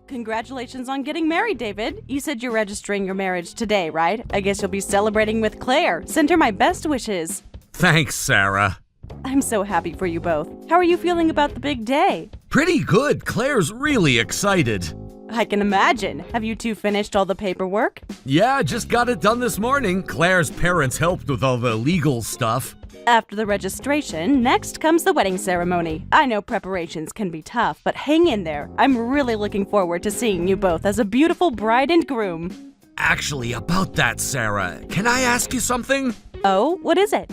Congratulations on getting married, David. You said you're registering your marriage today, right? I guess you'll be celebrating with Claire. Send her my best wishes. Thanks, Sarah. I'm so happy for you both. How are you feeling about the big day? Pretty good. Claire's really excited. I can imagine. Have you two finished all the paperwork? Yeah, just got it done this morning. Claire's parents helped with all the legal stuff. After the registration, next comes the wedding ceremony. I know preparations can be tough, but hang in there. I'm really looking forward to seeing you both as a beautiful bride and groom. Actually, about that, Sarah, can I ask you something? Oh, what is it?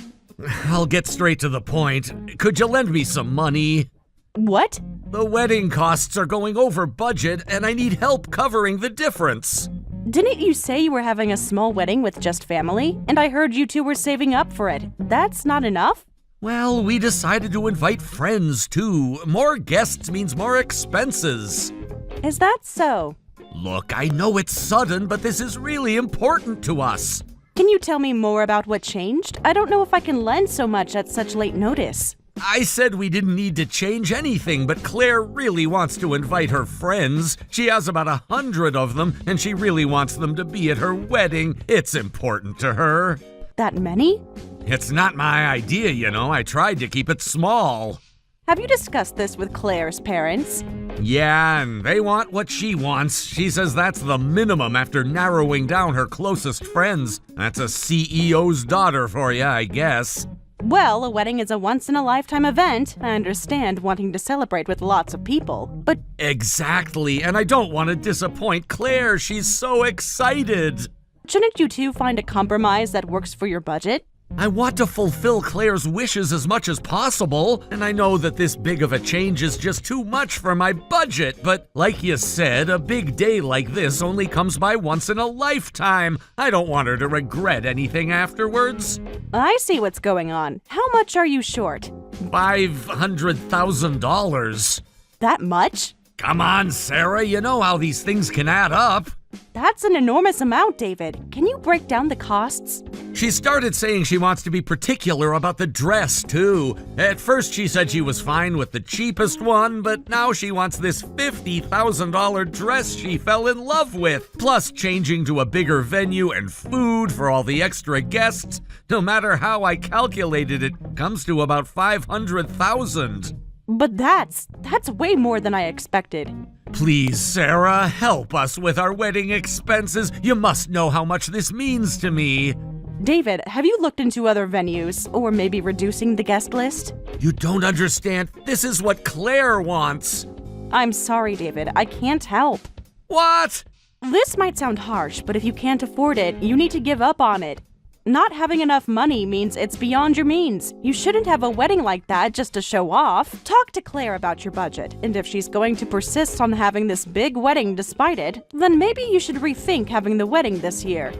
I'll get straight to the point. Could you lend me some money? What? The wedding costs are going over budget, and I need help covering the difference. Didn't you say you were having a small wedding with just family? And I heard you two were saving up for it. That's not enough? Well, we decided to invite friends, too. More guests means more expenses. Is that so? Look, I know it's sudden, but this is really important to us. Can you tell me more about what changed? I don't know if I can lend so much at such late notice. I said we didn't need to change anything, but Claire really wants to invite her friends. She has about 100 of them, and she really wants them to be at her wedding. It's important to her. That many? It's not my idea, you know. I tried to keep it small. Have you discussed this with Claire's parents? Yeah, and they want what she wants. She says that's the minimum after narrowing down her closest friends. That's a CEO's daughter for you, I guess. Well, a wedding is a once-in-a-lifetime event. I understand wanting to celebrate with lots of people, but... Exactly, and I don't want to disappoint Claire. She's so excited. Shouldn't you two find a compromise that works for your budget? I want to fulfill Claire's wishes as much as possible, and I know that this big of a change is just too much for my budget, but like you said, a big day like this only comes by once in a lifetime. I don't want her to regret anything afterwards. I see what's going on. How much are you short? $500,000. That much? Come on, Sarah, you know how these things can add up. That's an enormous amount, David. Can you break down the costs? She started saying she wants to be particular about the dress, too. At first, she said she was fine with the cheapest one, but now she wants this $50,000 dress she fell in love with, plus changing to a bigger venue and food for all the extra guests. No matter how I calculated it, comes to about $500,000. But that's way more than I expected. Please, Sarah, help us with our wedding expenses. You must know how much this means to me. David, have you looked into other venues, or maybe reducing the guest list? You don't understand. This is what Claire wants. I'm sorry, David. I can't help. What? This might sound harsh, but if you can't afford it, you need to give up on it. Not having enough money means it's beyond your means. You shouldn't have a wedding like that just to show off. Talk to Claire about your budget, and if she's going to persist on having this big wedding despite it, then maybe you should rethink having the wedding this year.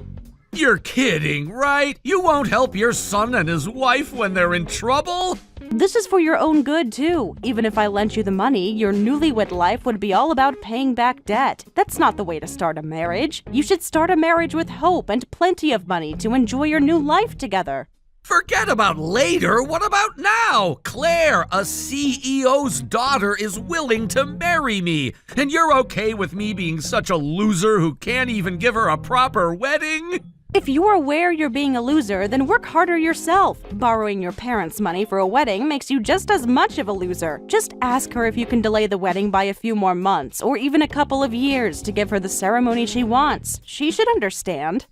You're kidding, right? You won't help your son and his wife when they're in trouble? This is for your own good, too. Even if I lent you the money, your newlywed life would be all about paying back debt. That's not the way to start a marriage. You should start a marriage with hope and plenty of money to enjoy your new life together. Forget about later. What about now? Claire, a CEO's daughter, is willing to marry me. And you're okay with me being such a loser who can't even give her a proper wedding? If you're aware you're being a loser, then work harder yourself. Borrowing your parents' money for a wedding makes you just as much of a loser. Just ask her if you can delay the wedding by a few more months, or even a couple of years to give her the ceremony she wants. She should understand.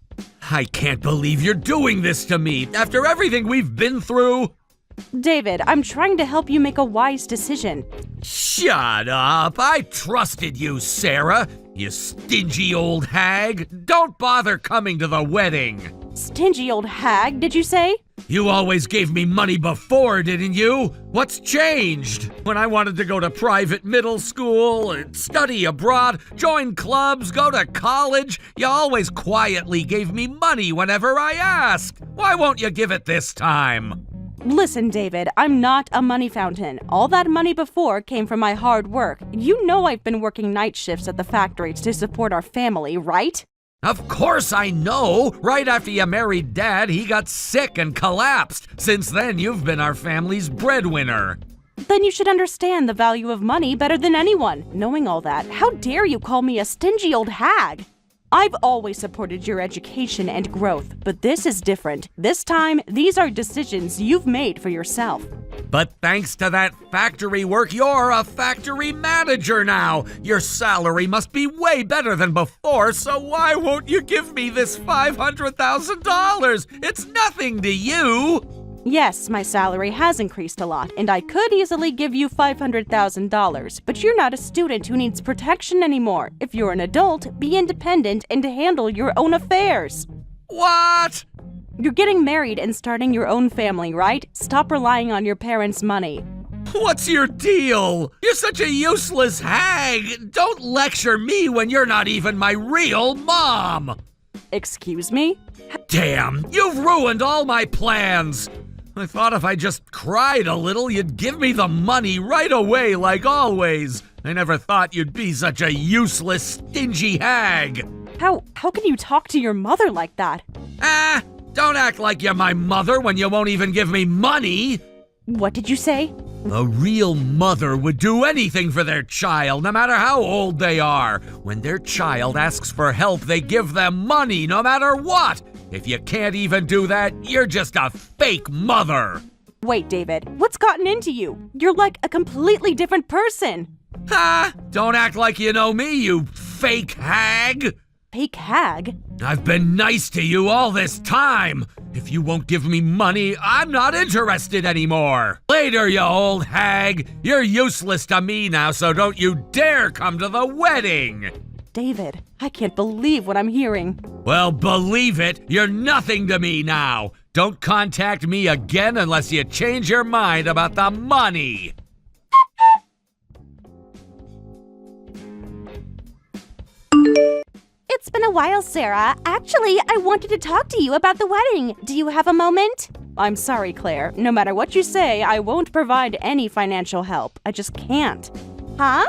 I can't believe you're doing this to me, after everything we've been through. David, I'm trying to help you make a wise decision. Shut up. I trusted you, Sarah. You stingy old hag. Don't bother coming to the wedding. Stingy old hag, did you say? You always gave me money before, didn't you? What's changed? When I wanted to go to private middle school, study abroad, join clubs, go to college, you always quietly gave me money whenever I asked. Why won't you give it this time? Listen, David, I'm not a money fountain. All that money before came from my hard work. You know I've been working night shifts at the factory to support our family, right? Of course I know. Right after you married Dad, he got sick and collapsed. Since then, you've been our family's breadwinner. Then you should understand the value of money better than anyone. Knowing all that, how dare you call me a stingy old hag? I've always supported your education and growth, but this is different. This time, these are decisions you've made for yourself. But thanks to that factory work, you're a factory manager now. Your salary must be way better than before, so why won't you give me this $500,000? It's nothing to you. Yes, my salary has increased a lot, and I could easily give you $500,000, but you're not a student who needs protection anymore. If you're an adult, be independent and handle your own affairs. What? You're getting married and starting your own family, right? Stop relying on your parents' money. What's your deal? You're such a useless hag. Don't lecture me when you're not even my real mom. Excuse me? Damn, you've ruined all my plans. I thought if I just cried a little, you'd give me the money right away like always. I never thought you'd be such a useless, stingy hag. How can you talk to your mother like that? Don't act like you're my mother when you won't even give me money. What did you say? A real mother would do anything for their child, no matter how old they are. When their child asks for help, they give them money, no matter what. If you can't even do that, you're just a fake mother. Wait, David, what's gotten into you? You're like a completely different person. Don't act like you know me, you fake hag. Fake hag? I've been nice to you all this time. If you won't give me money, I'm not interested anymore. Later, you old hag. You're useless to me now, so don't you dare come to the wedding. David, I can't believe what I'm hearing. Well, believe it, you're nothing to me now. Don't contact me again unless you change your mind about the money. It's been a while, Sarah. Actually, I wanted to talk to you about the wedding. Do you have a moment? I'm sorry, Claire. No matter what you say, I won't provide any financial help. I just can't. Huh?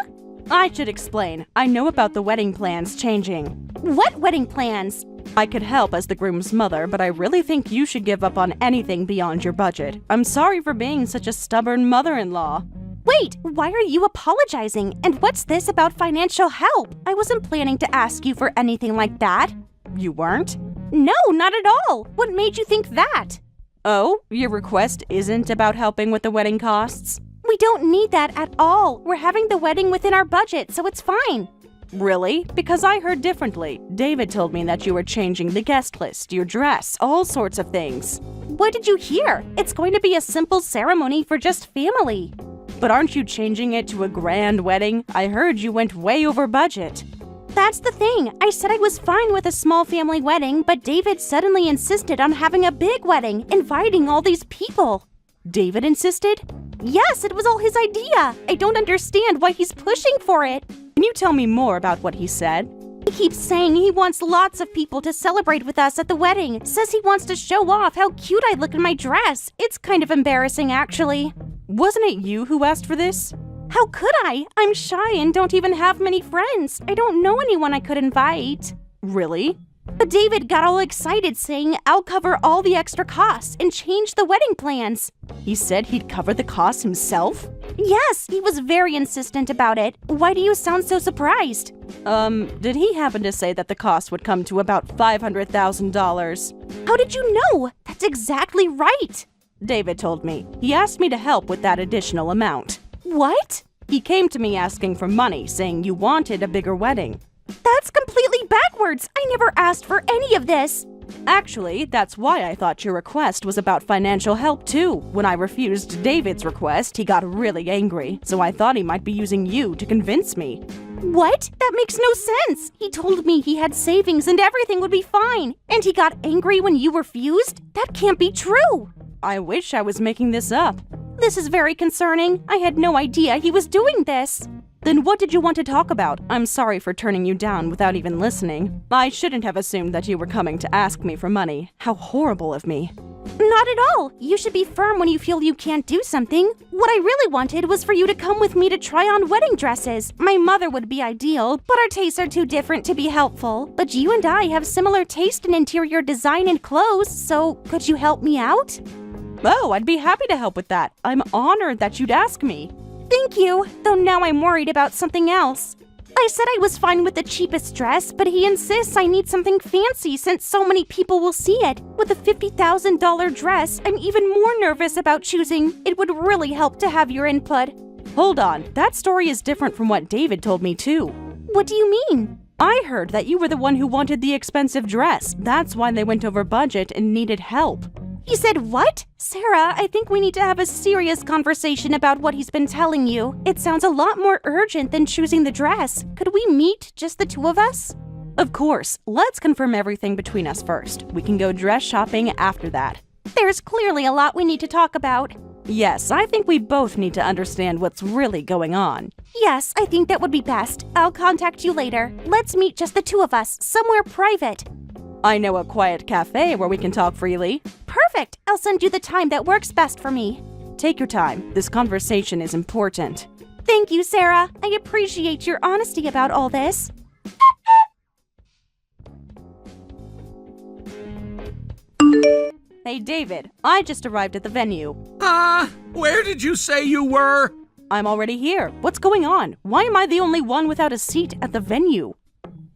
I should explain. I know about the wedding plans changing. What wedding plans? I could help as the groom's mother, but I really think you should give up on anything beyond your budget. I'm sorry for being such a stubborn mother-in-law. Wait, why are you apologizing? And what's this about financial help? I wasn't planning to ask you for anything like that. You weren't? No, not at all. What made you think that? Oh, your request isn't about helping with the wedding costs? We don't need that at all. We're having the wedding within our budget, so it's fine. Really? Because I heard differently. David told me that you were changing the guest list, your dress, all sorts of things. What did you hear? It's going to be a simple ceremony for just family. But aren't you changing it to a grand wedding? I heard you went way over budget. That's the thing. I said I was fine with a small family wedding, but David suddenly insisted on having a big wedding, inviting all these people. David insisted? Yes, it was all his idea. I don't understand why he's pushing for it. Can you tell me more about what he said? He keeps saying he wants lots of people to celebrate with us at the wedding. Says he wants to show off how cute I look in my dress. It's kind of embarrassing, actually. Wasn't it you who asked for this? How could I? I'm shy and don't even have many friends. I don't know anyone I could invite. Really? But David got all excited saying I'll cover all the extra costs and change the wedding plans. He said he'd cover the costs himself? Yes, he was very insistent about it. Why do you sound so surprised? Did he happen to say that the cost would come to about $500,000? How did you know? That's exactly right. David told me. He asked me to help with that additional amount. What? He came to me asking for money, saying you wanted a bigger wedding. That's completely backwards. I never asked for any of this. Actually, that's why I thought your request was about financial help too. When I refused David's request, he got really angry, so I thought he might be using you to convince me. What? That makes no sense. He told me he had savings and everything would be fine. And he got angry when you refused? That can't be true. I wish I was making this up. This is very concerning. I had no idea he was doing this. Then what did you want to talk about? I'm sorry for turning you down without even listening. I shouldn't have assumed that you were coming to ask me for money. How horrible of me. Not at all. You should be firm when you feel you can't do something. What I really wanted was for you to come with me to try on wedding dresses. My mother would be ideal, but our tastes are too different to be helpful. But you and I have similar taste in interior design and clothes, so could you help me out? Oh, I'd be happy to help with that. I'm honored that you'd ask me. Thank you, though now I'm worried about something else. I said I was fine with the cheapest dress, but he insists I need something fancy since so many people will see it. With a $50,000 dress, I'm even more nervous about choosing. It would really help to have your input. Hold on, that story is different from what David told me too. What do you mean? I heard that you were the one who wanted the expensive dress. That's why they went over budget and needed help. He said what? Sarah, I think we need to have a serious conversation about what he's been telling you. It sounds a lot more urgent than choosing the dress. Could we meet, just the two of us? Of course. Let's confirm everything between us first. We can go dress shopping after that. There's clearly a lot we need to talk about. Yes, I think we both need to understand what's really going on. Yes, I think that would be best. I'll contact you later. Let's meet just the two of us, somewhere private. I know a quiet cafe where we can talk freely. Perfect! I'll send you the time that works best for me. Take your time. This conversation is important. Thank you, Sarah. I appreciate your honesty about all this. Hey, David, I just arrived at the venue. Where did you say you were? I'm already here. What's going on? Why am I the only one without a seat at the venue?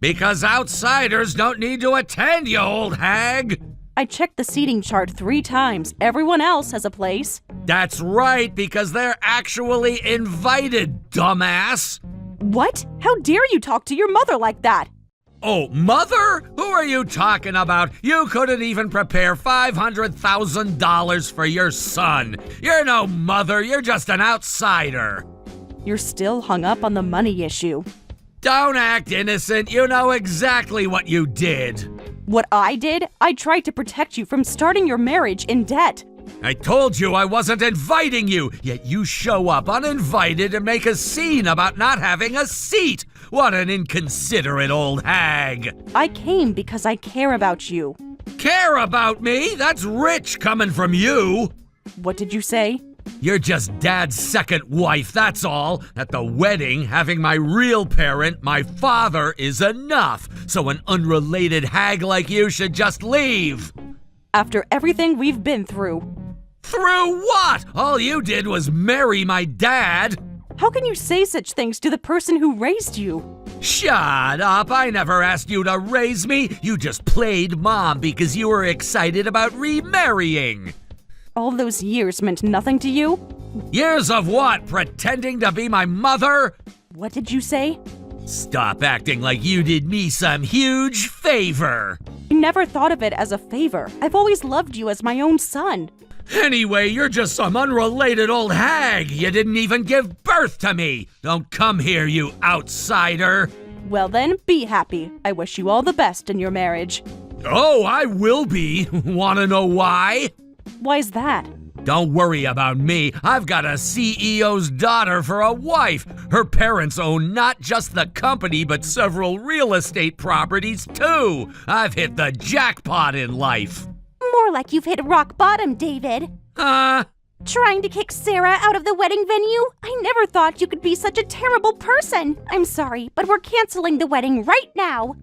Because outsiders don't need to attend, you old hag! I checked the seating chart 3 times. Everyone else has a place. That's right, because they're actually invited, dumbass! What? How dare you talk to your mother like that? Oh, mother? Who are you talking about? You couldn't even prepare $500,000 for your son. You're no mother, you're just an outsider. You're still hung up on the money issue. Don't act innocent, you know exactly what you did. What I did? I tried to protect you from starting your marriage in debt. I told you I wasn't inviting you, yet you show up uninvited and make a scene about not having a seat. What an inconsiderate old hag. I came because I care about you. Care about me? That's rich coming from you. What did you say? You're just Dad's second wife, that's all. At the wedding, having my real parent, my father, is enough. So an unrelated hag like you should just leave. After everything we've been through. Through what? All you did was marry my dad. How can you say such things to the person who raised you? Shut up, I never asked you to raise me. You just played mom because you were excited about remarrying. All those years meant nothing to you? Years of what? Pretending to be my mother? What did you say? Stop acting like you did me some huge favor. I never thought of it as a favor. I've always loved you as my own son. Anyway, you're just some unrelated old hag. You didn't even give birth to me. Don't come here, you outsider. Well then, be happy. I wish you all the best in your marriage. Oh, I will be. Wanna know why? Why's that? Don't worry about me. I've got a CEO's daughter for a wife. Her parents own not just the company, but several real estate properties, too. I've hit the jackpot in life. More like you've hit rock bottom, David. Trying to kick Sarah out of the wedding venue? I never thought you could be such a terrible person. I'm sorry, but we're canceling the wedding right now.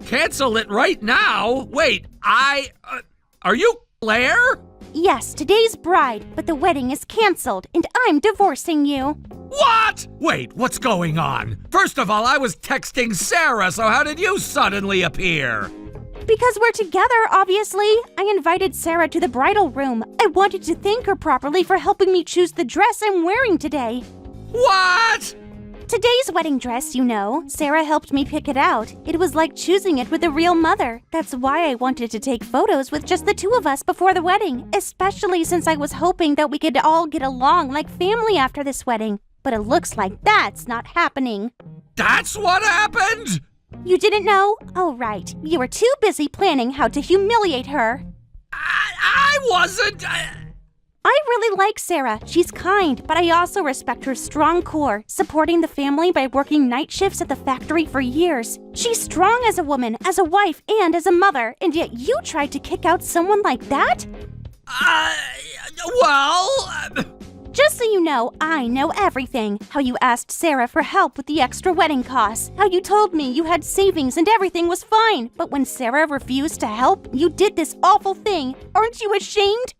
Cancel it right now? Wait, are you Claire? Yes, today's bride, but the wedding is canceled, and I'm divorcing you. What? Wait, what's going on? First of all, I was texting Sarah, so how did you suddenly appear? Because we're together, obviously. I invited Sarah to the bridal room. I wanted to thank her properly for helping me choose the dress I'm wearing today. What? Today's wedding dress, you know. Sarah helped me pick it out. It was like choosing it with a real mother. That's why I wanted to take photos with just the two of us before the wedding, especially since I was hoping that we could all get along like family after this wedding. But it looks like that's not happening. That's what happened? You didn't know? Oh, right. You were too busy planning how to humiliate her. I wasn't... I really like Sarah. She's kind, but I also respect her strong core, supporting the family by working night shifts at the factory for years. She's strong as a woman, as a wife, and as a mother, and yet you tried to kick out someone like that? Just so you know, I know everything. How you asked Sarah for help with the extra wedding costs. How you told me you had savings and everything was fine. But when Sarah refused to help, you did this awful thing. Aren't you ashamed?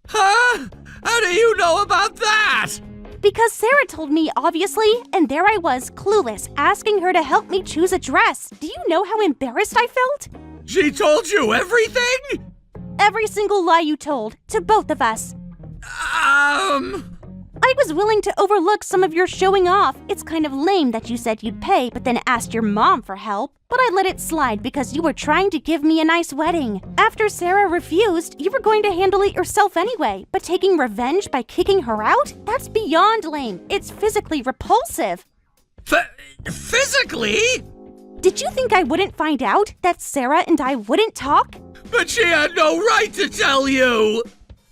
Huh? How do you know about that? Because Sarah told me, obviously, and there I was, clueless, asking her to help me choose a dress. Do you know how embarrassed I felt? She told you everything? Every single lie you told, to both of us. I was willing to overlook some of your showing off. It's kind of lame that you said you'd pay, but then asked your mom for help. But I let it slide because you were trying to give me a nice wedding. After Sarah refused, you were going to handle it yourself anyway. But taking revenge by kicking her out? That's beyond lame. It's physically repulsive. Physically? Did you think I wouldn't find out? That Sarah and I wouldn't talk? But she had no right to tell you!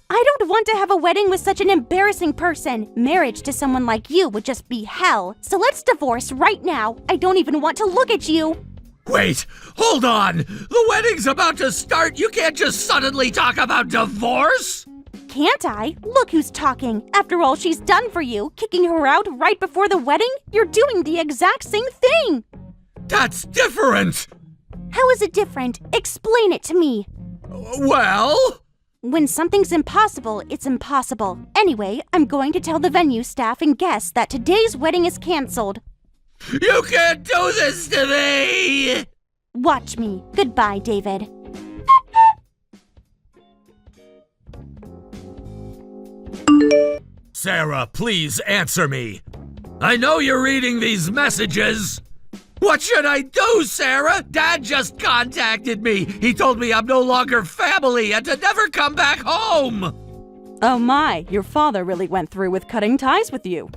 I don't want to have a wedding with such an embarrassing person. Marriage to someone like you would just be hell. So let's divorce right now. I don't even want to look at you. Wait, hold on! The wedding's about to start! You can't just suddenly talk about divorce! Can't I? Look who's talking. After all she's done for you, kicking her out right before the wedding, you're doing the exact same thing. That's different! How is it different? Explain it to me. Well... When something's impossible, it's impossible. Anyway, I'm going to tell the venue staff and guests that today's wedding is canceled. You can't do this to me! Watch me. Goodbye, David. Sarah, please answer me. I know you're reading these messages. What should I do, Sarah? Dad just contacted me. He told me I'm no longer family and to never come back home. Oh my, your father really went through with cutting ties with you.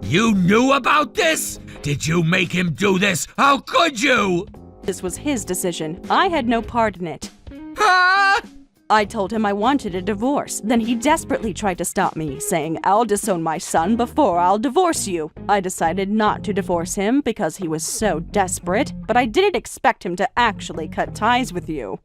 You knew about this? Did you make him do this? How could you? This was his decision. I had no part in it. Huh? I told him I wanted a divorce. Then he desperately tried to stop me, saying, I'll disown my son before I'll divorce you. I decided not to divorce him because he was so desperate, but I didn't expect him to actually cut ties with you.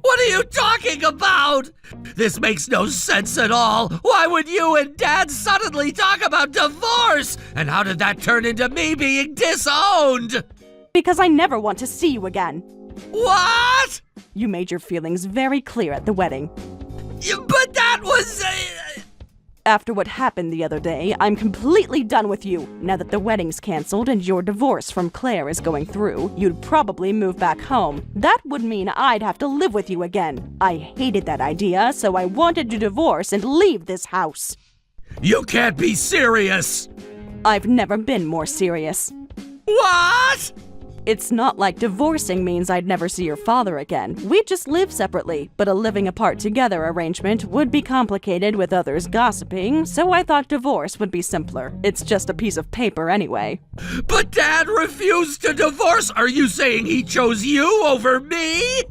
What are you talking about? This makes no sense at all. Why would you and Dad suddenly talk about divorce? And how did that turn into me being disowned? Because I never want to see you again. What? You made your feelings very clear at the wedding. But that was... After what happened the other day, I'm completely done with you. Now that the wedding's canceled and your divorce from Claire is going through, you'd probably move back home. That would mean I'd have to live with you again. I hated that idea, so I wanted to divorce and leave this house. You can't be serious! I've never been more serious. What? It's not like divorcing means I'd never see your father again. We'd just live separately, but a living apart together arrangement would be complicated with others gossiping, so I thought divorce would be simpler. It's just a piece of paper anyway. But Dad refused to divorce! Are you saying he chose you over me?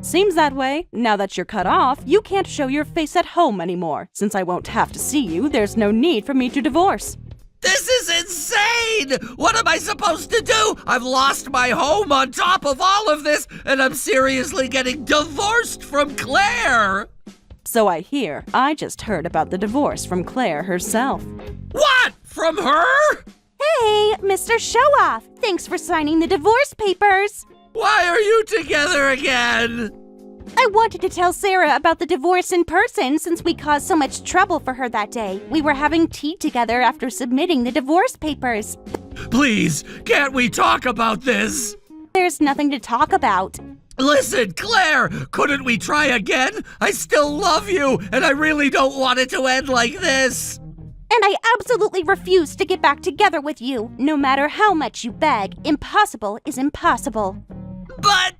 Seems that way. Now that you're cut off, you can't show your face at home anymore. Since I won't have to see you, there's no need for me to divorce. This is insane! What am I supposed to do? I've lost my home on top of all of this, and I'm seriously getting divorced from Claire! So I hear. I just heard about the divorce from Claire herself. What? From her? Hey, Mr. Showoff! Thanks for signing the divorce papers! Why are you together again? I wanted to tell Sarah about the divorce in person since we caused so much trouble for her that day. We were having tea together after submitting the divorce papers. Please, can't we talk about this? There's nothing to talk about. Listen, Claire, couldn't we try again? I still love you, and I really don't want it to end like this. And I absolutely refuse to get back together with you. No matter how much you beg, impossible is impossible. But...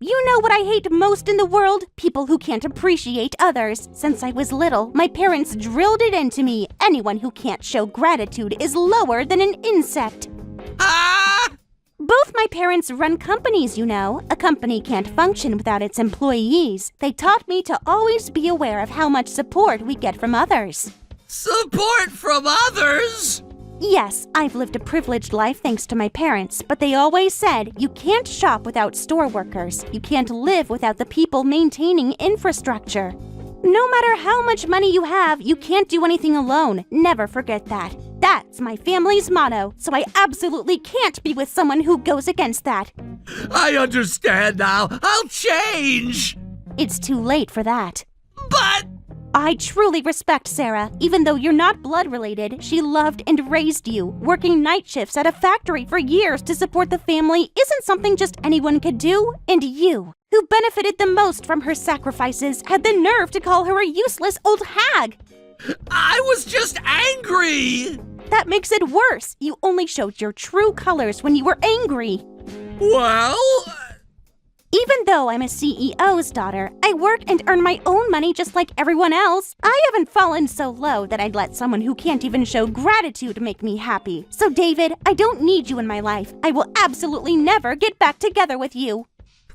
You know what I hate most in the world? People who can't appreciate others. Since I was little, my parents drilled it into me. Anyone who can't show gratitude is lower than an insect. Ah! Both my parents run companies, you know. A company can't function without its employees. They taught me to always be aware of how much support we get from others. Support from others? Yes, I've lived a privileged life thanks to my parents, but they always said, you can't shop without store workers. You can't live without the people maintaining infrastructure. No matter how much money you have, you can't do anything alone. Never forget that. That's my family's motto, so I absolutely can't be with someone who goes against that. I understand now. I'll change. It's too late for that. But... I truly respect Sarah. Even though you're not blood related, she loved and raised you. Working night shifts at a factory for years to support the family isn't something just anyone could do. And you, who benefited the most from her sacrifices, had the nerve to call her a useless old hag. I was just angry! That makes it worse. You only showed your true colors when you were angry. Well... Even though I'm a CEO's daughter, I work and earn my own money just like everyone else. I haven't fallen so low that I'd let someone who can't even show gratitude make me happy. So David, I don't need you in my life. I will absolutely never get back together with you.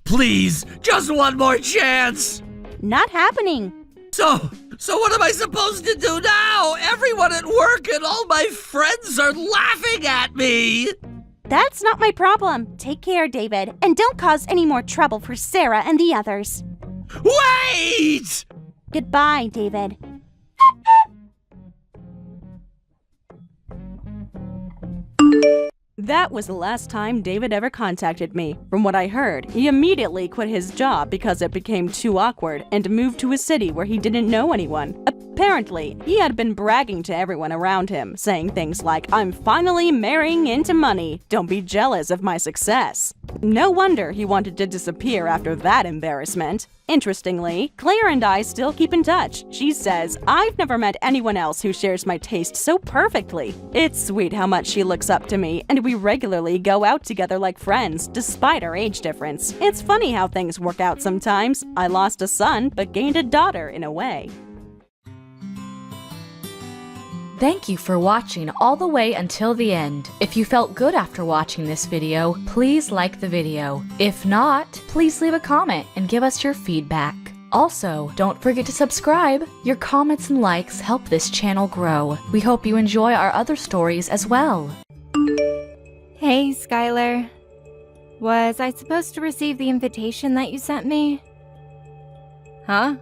Please, just one more chance! Not happening. So what am I supposed to do now? Everyone at work and all my friends are laughing at me! That's not my problem. Take care, David, and don't cause any more trouble for Sarah and the others. Wait! Goodbye, David. That was the last time David ever contacted me. From what I heard, he immediately quit his job because it became too awkward and moved to a city where he didn't know anyone. Apparently, he had been bragging to everyone around him, saying things like, "I'm finally marrying into money. Don't be jealous of my success." No wonder he wanted to disappear after that embarrassment. Interestingly, Claire and I still keep in touch. She says, "I've never met anyone else who shares my taste so perfectly." It's sweet how much she looks up to me, and we regularly go out together like friends, despite our age difference. It's funny how things work out sometimes. I lost a son, but gained a daughter in a way. Thank you for watching all the way until the end. If you felt good after watching this video, please like the video. If not, please leave a comment and give us your feedback. Also, don't forget to subscribe. Your comments and likes help this channel grow. We hope you enjoy our other stories as well. Hey, Skylar. Was I supposed to receive the invitation that you sent me? Huh?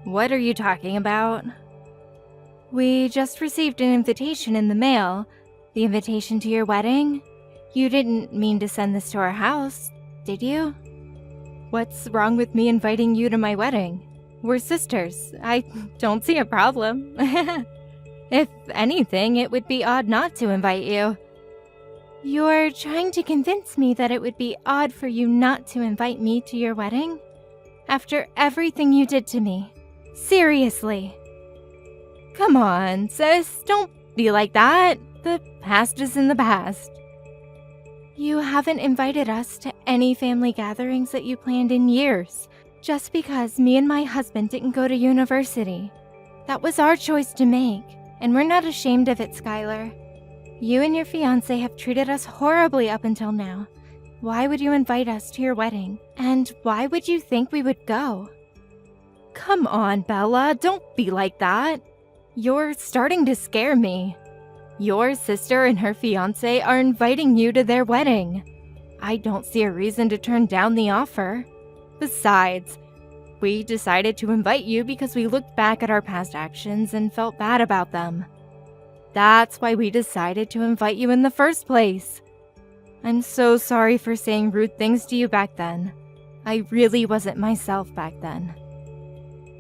What are you talking about? We just received an invitation in the mail. The invitation to your wedding? You didn't mean to send this to our house, did you? What's wrong with me inviting you to my wedding? We're sisters. I don't see a problem. If anything, it would be odd not to invite you. You're trying to convince me that it would be odd for you not to invite me to your wedding? After everything you did to me. Seriously. Come on, sis, don't be like that. The past is in the past. You haven't invited us to any family gatherings that you planned in years, just because me and my husband didn't go to university. That was our choice to make, and we're not ashamed of it, Skylar. You and your fiancé have treated us horribly up until now. Why would you invite us to your wedding? And why would you think we would go? Come on, Bella, don't be like that. You're starting to scare me. Your sister and her fiancé are inviting you to their wedding. I don't see a reason to turn down the offer. Besides, we decided to invite you because we looked back at our past actions and felt bad about them. That's why we decided to invite you in the first place. I'm so sorry for saying rude things to you back then. I really wasn't myself back then.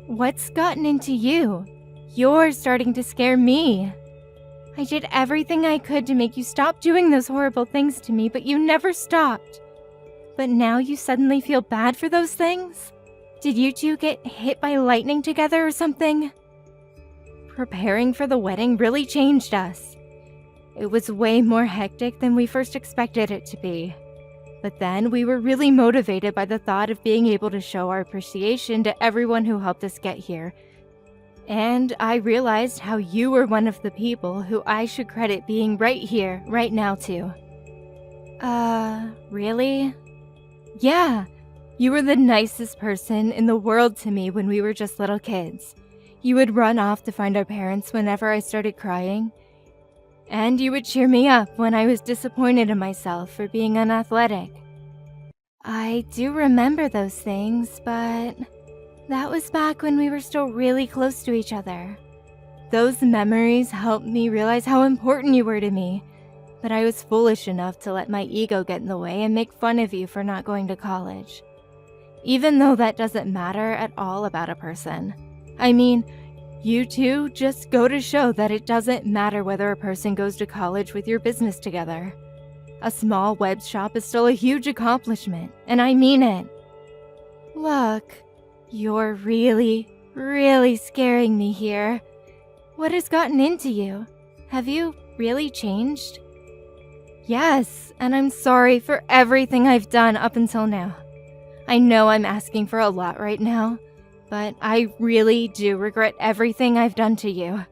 What's gotten into you? You're starting to scare me. I did everything I could to make you stop doing those horrible things to me, but you never stopped. But now you suddenly feel bad for those things? Did you two get hit by lightning together or something? Preparing for the wedding really changed us. It was way more hectic than we first expected it to be. But then we were really motivated by the thought of being able to show our appreciation to everyone who helped us get here. And I realized how you were one of the people who I should credit being right here, right now too. Really? Yeah, you were the nicest person in the world to me when we were just little kids. You would run off to find our parents whenever I started crying. And you would cheer me up when I was disappointed in myself for being unathletic. I do remember those things, but that was back when we were still really close to each other. Those memories helped me realize how important you were to me, but I was foolish enough to let my ego get in the way and make fun of you for not going to college. Even though that doesn't matter at all about a person. I mean, You two just go to show that it doesn't matter whether a person goes to college with your business together. A small web shop is still a huge accomplishment, and I mean it. Look, you're really scaring me here. What has gotten into you? Have you really changed? Yes, and I'm sorry for everything I've done up until now. I know I'm asking for a lot right now, but I really do regret everything I've done to you.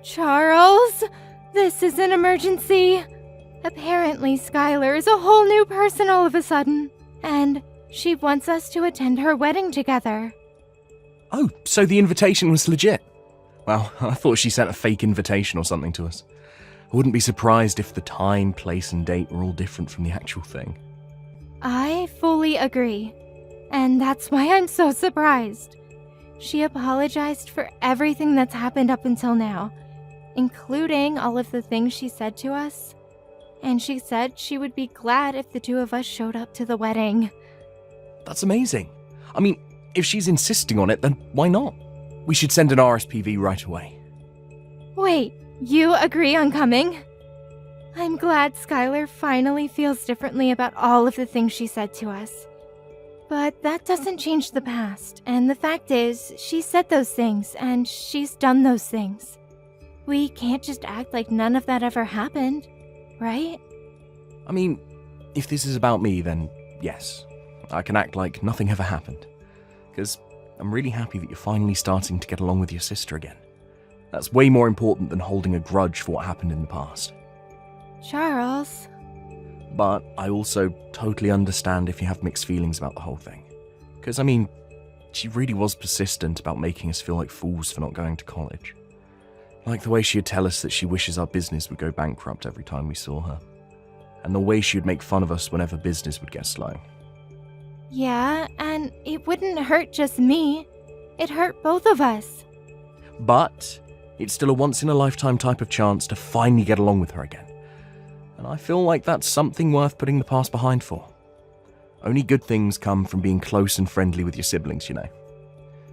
Charles, this is an emergency. Apparently, Skylar is a whole new person all of a sudden, and she wants us to attend her wedding together. Oh, so the invitation was legit? Well, I thought she sent a fake invitation or something to us. I wouldn't be surprised if the time, place, and date were all different from the actual thing. I fully agree, and that's why I'm so surprised. She apologized for everything that's happened up until now, including all of the things she said to us. And she said she would be glad if the two of us showed up to the wedding. That's amazing. I mean, if she's insisting on it, then why not? We should send an RSPV right away. Wait, you agree on coming? I'm glad Skylar finally feels differently about all of the things she said to us. But that doesn't change the past, and the fact is, she said those things, and she's done those things. We can't just act like none of that ever happened, right? I mean, if this is about me, then yes. I can act like nothing ever happened. Because I'm really happy that you're finally starting to get along with your sister again. That's way more important than holding a grudge for what happened in the past. Charles. But I also totally understand if you have mixed feelings about the whole thing. Because, I mean, she really was persistent about making us feel like fools for not going to college. Like the way she'd tell us that she wishes our business would go bankrupt every time we saw her. And the way she would make fun of us whenever business would get slow. Yeah, and it wouldn't hurt just me. It hurt both of us. But it's still a once-in-a-lifetime type of chance to finally get along with her again. And I feel like that's something worth putting the past behind for. Only good things come from being close and friendly with your siblings, you know.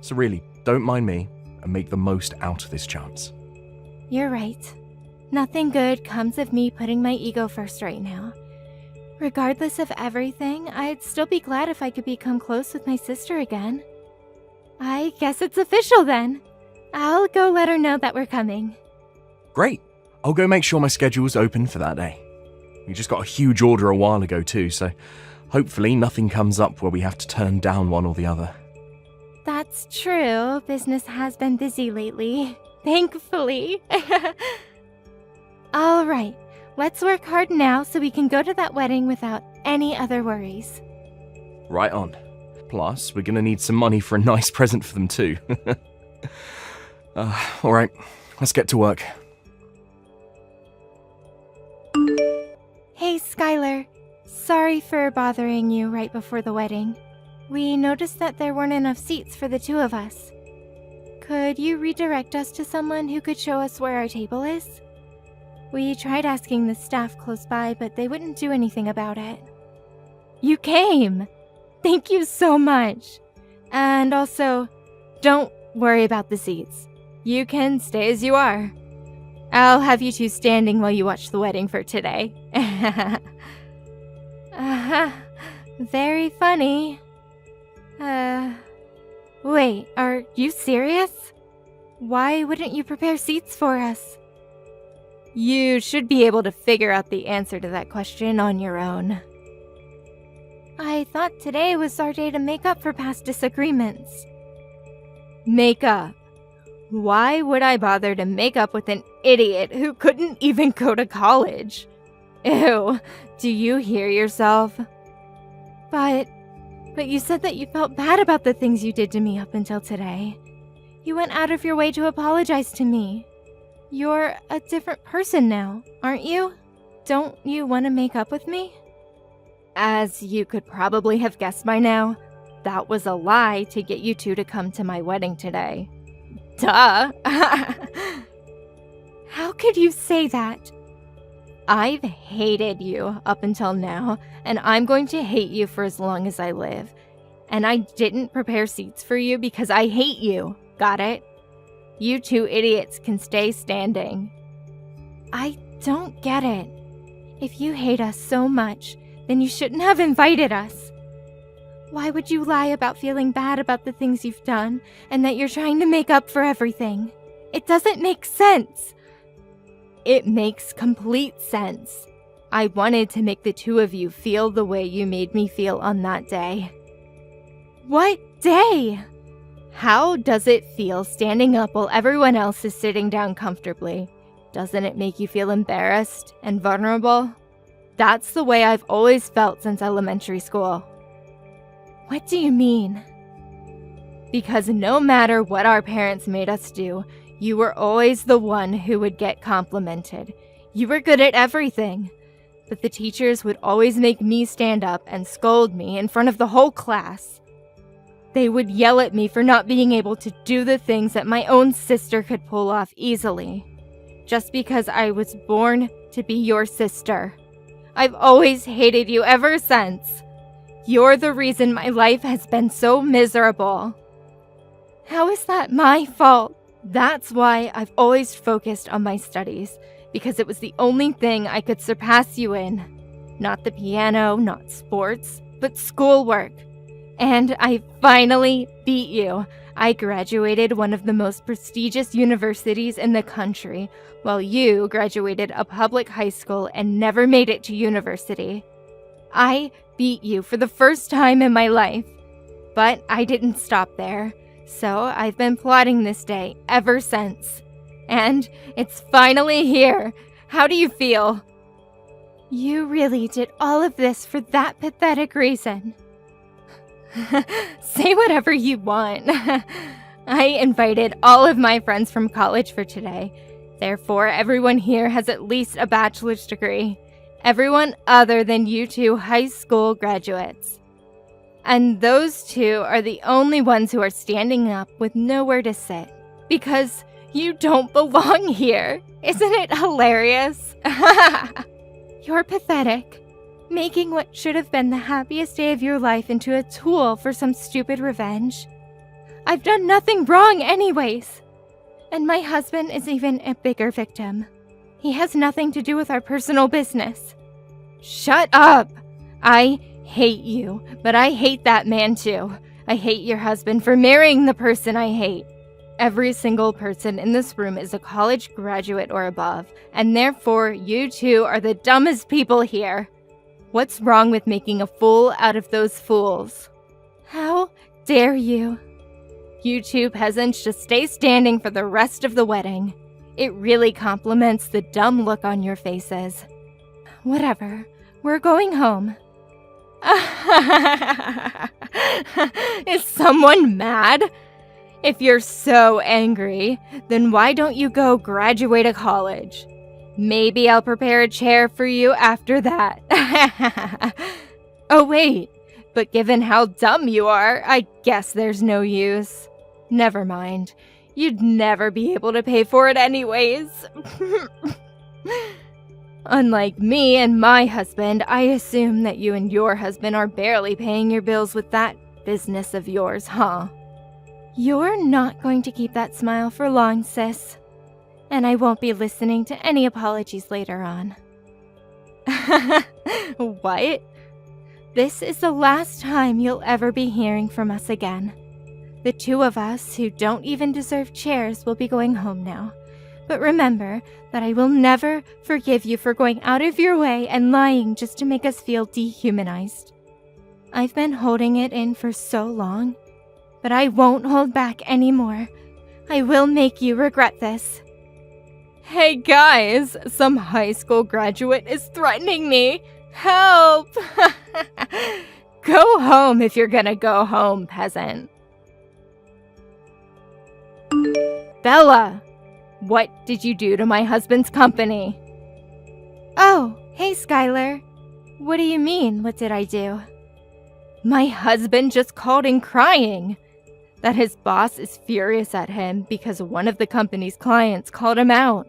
So really, don't mind me, and make the most out of this chance. You're right. Nothing good comes of me putting my ego first right now. Regardless of everything, I'd still be glad if I could become close with my sister again. I guess it's official then. I'll go let her know that we're coming. Great. I'll go make sure my schedule's open for that day. We just got a huge order a while ago too, so hopefully nothing comes up where we have to turn down one or the other. That's true. Business has been busy lately. Thankfully. All right. Let's work hard now so we can go to that wedding without any other worries. Right on. Plus, we're gonna need some money for a nice present for them too. Alright, let's get to work. Hey, Skylar. Sorry for bothering you right before the wedding. We noticed that there weren't enough seats for the two of us. Could you redirect us to someone who could show us where our table is? We tried asking the staff close by, but they wouldn't do anything about it. You came! Thank you so much. And also, don't worry about the seats. You can stay as you are. I'll have you two standing while you watch the wedding for today. Very funny. Wait, are you serious? Why wouldn't you prepare seats for us? You should be able to figure out the answer to that question on your own. I thought today was our day to make up for past disagreements. Make up? Why would I bother to make up with an idiot who couldn't even go to college? Ew, do you hear yourself? But you said that you felt bad about the things you did to me up until today. You went out of your way to apologize to me. You're a different person now, aren't you? Don't you want to make up with me? As you could probably have guessed by now, that was a lie to get you two to come to my wedding today. Duh! How could you say that? I've hated you up until now, and I'm going to hate you for as long as I live. And I didn't prepare seats for you because I hate you. Got it? You two idiots can stay standing. I don't get it. If you hate us so much, then you shouldn't have invited us. Why would you lie about feeling bad about the things you've done and that you're trying to make up for everything? It doesn't make sense. It makes complete sense. I wanted to make the two of you feel the way you made me feel on that day. What day? How does it feel standing up while everyone else is sitting down comfortably? Doesn't it make you feel embarrassed and vulnerable? That's the way I've always felt since elementary school. What do you mean? Because no matter what our parents made us do, you were always the one who would get complimented. You were good at everything. But the teachers would always make me stand up and scold me in front of the whole class. They would yell at me for not being able to do the things that my own sister could pull off easily. Just because I was born to be your sister. I've always hated you ever since. You're the reason my life has been so miserable. How is that my fault? That's why I've always focused on my studies, because it was the only thing I could surpass you in. Not the piano, not sports, but schoolwork. And I finally beat you. I graduated one of the most prestigious universities in the country, while you graduated a public high school and never made it to university. I beat you for the first time in my life. But I didn't stop there, so I've been plotting this day ever since. And it's finally here. How do you feel? You really did all of this for that pathetic reason. Say whatever you want. I invited all of my friends from college for today. Therefore, everyone here has at least a bachelor's degree. Everyone other than you two high school graduates. And those two are the only ones who are standing up with nowhere to sit. Because you don't belong here. Isn't it hilarious? You're pathetic. Making what should have been the happiest day of your life into a tool for some stupid revenge. I've done nothing wrong anyways. And my husband is even a bigger victim. He has nothing to do with our personal business. Shut up! I hate you, but I hate that man too. I hate your husband for marrying the person I hate. Every single person in this room is a college graduate or above, and therefore you two are the dumbest people here. What's wrong with making a fool out of those fools? How dare you? You two peasants just stay standing for the rest of the wedding. It really compliments the dumb look on your faces. Whatever, we're going home. Is someone mad? If you're so angry, then why don't you go graduate a college? Maybe I'll prepare a chair for you after that. Oh wait, but given how dumb you are, I guess there's no use. Never mind. You'd never be able to pay for it anyways. Unlike me and my husband, I assume that you and your husband are barely paying your bills with that business of yours, huh? You're not going to keep that smile for long, sis. And I won't be listening to any apologies later on. What? This is the last time you'll ever be hearing from us again. The two of us who don't even deserve chairs will be going home now. But remember that I will never forgive you for going out of your way and lying just to make us feel dehumanized. I've been holding it in for so long, but I won't hold back anymore. I will make you regret this. Hey guys, some high school graduate is threatening me. Help! Go home if you're gonna go home, peasant. Bella, what did you do to my husband's company? Oh, hey Skylar. What do you mean, what did I do? My husband just called in crying that his boss is furious at him because one of the company's clients called him out.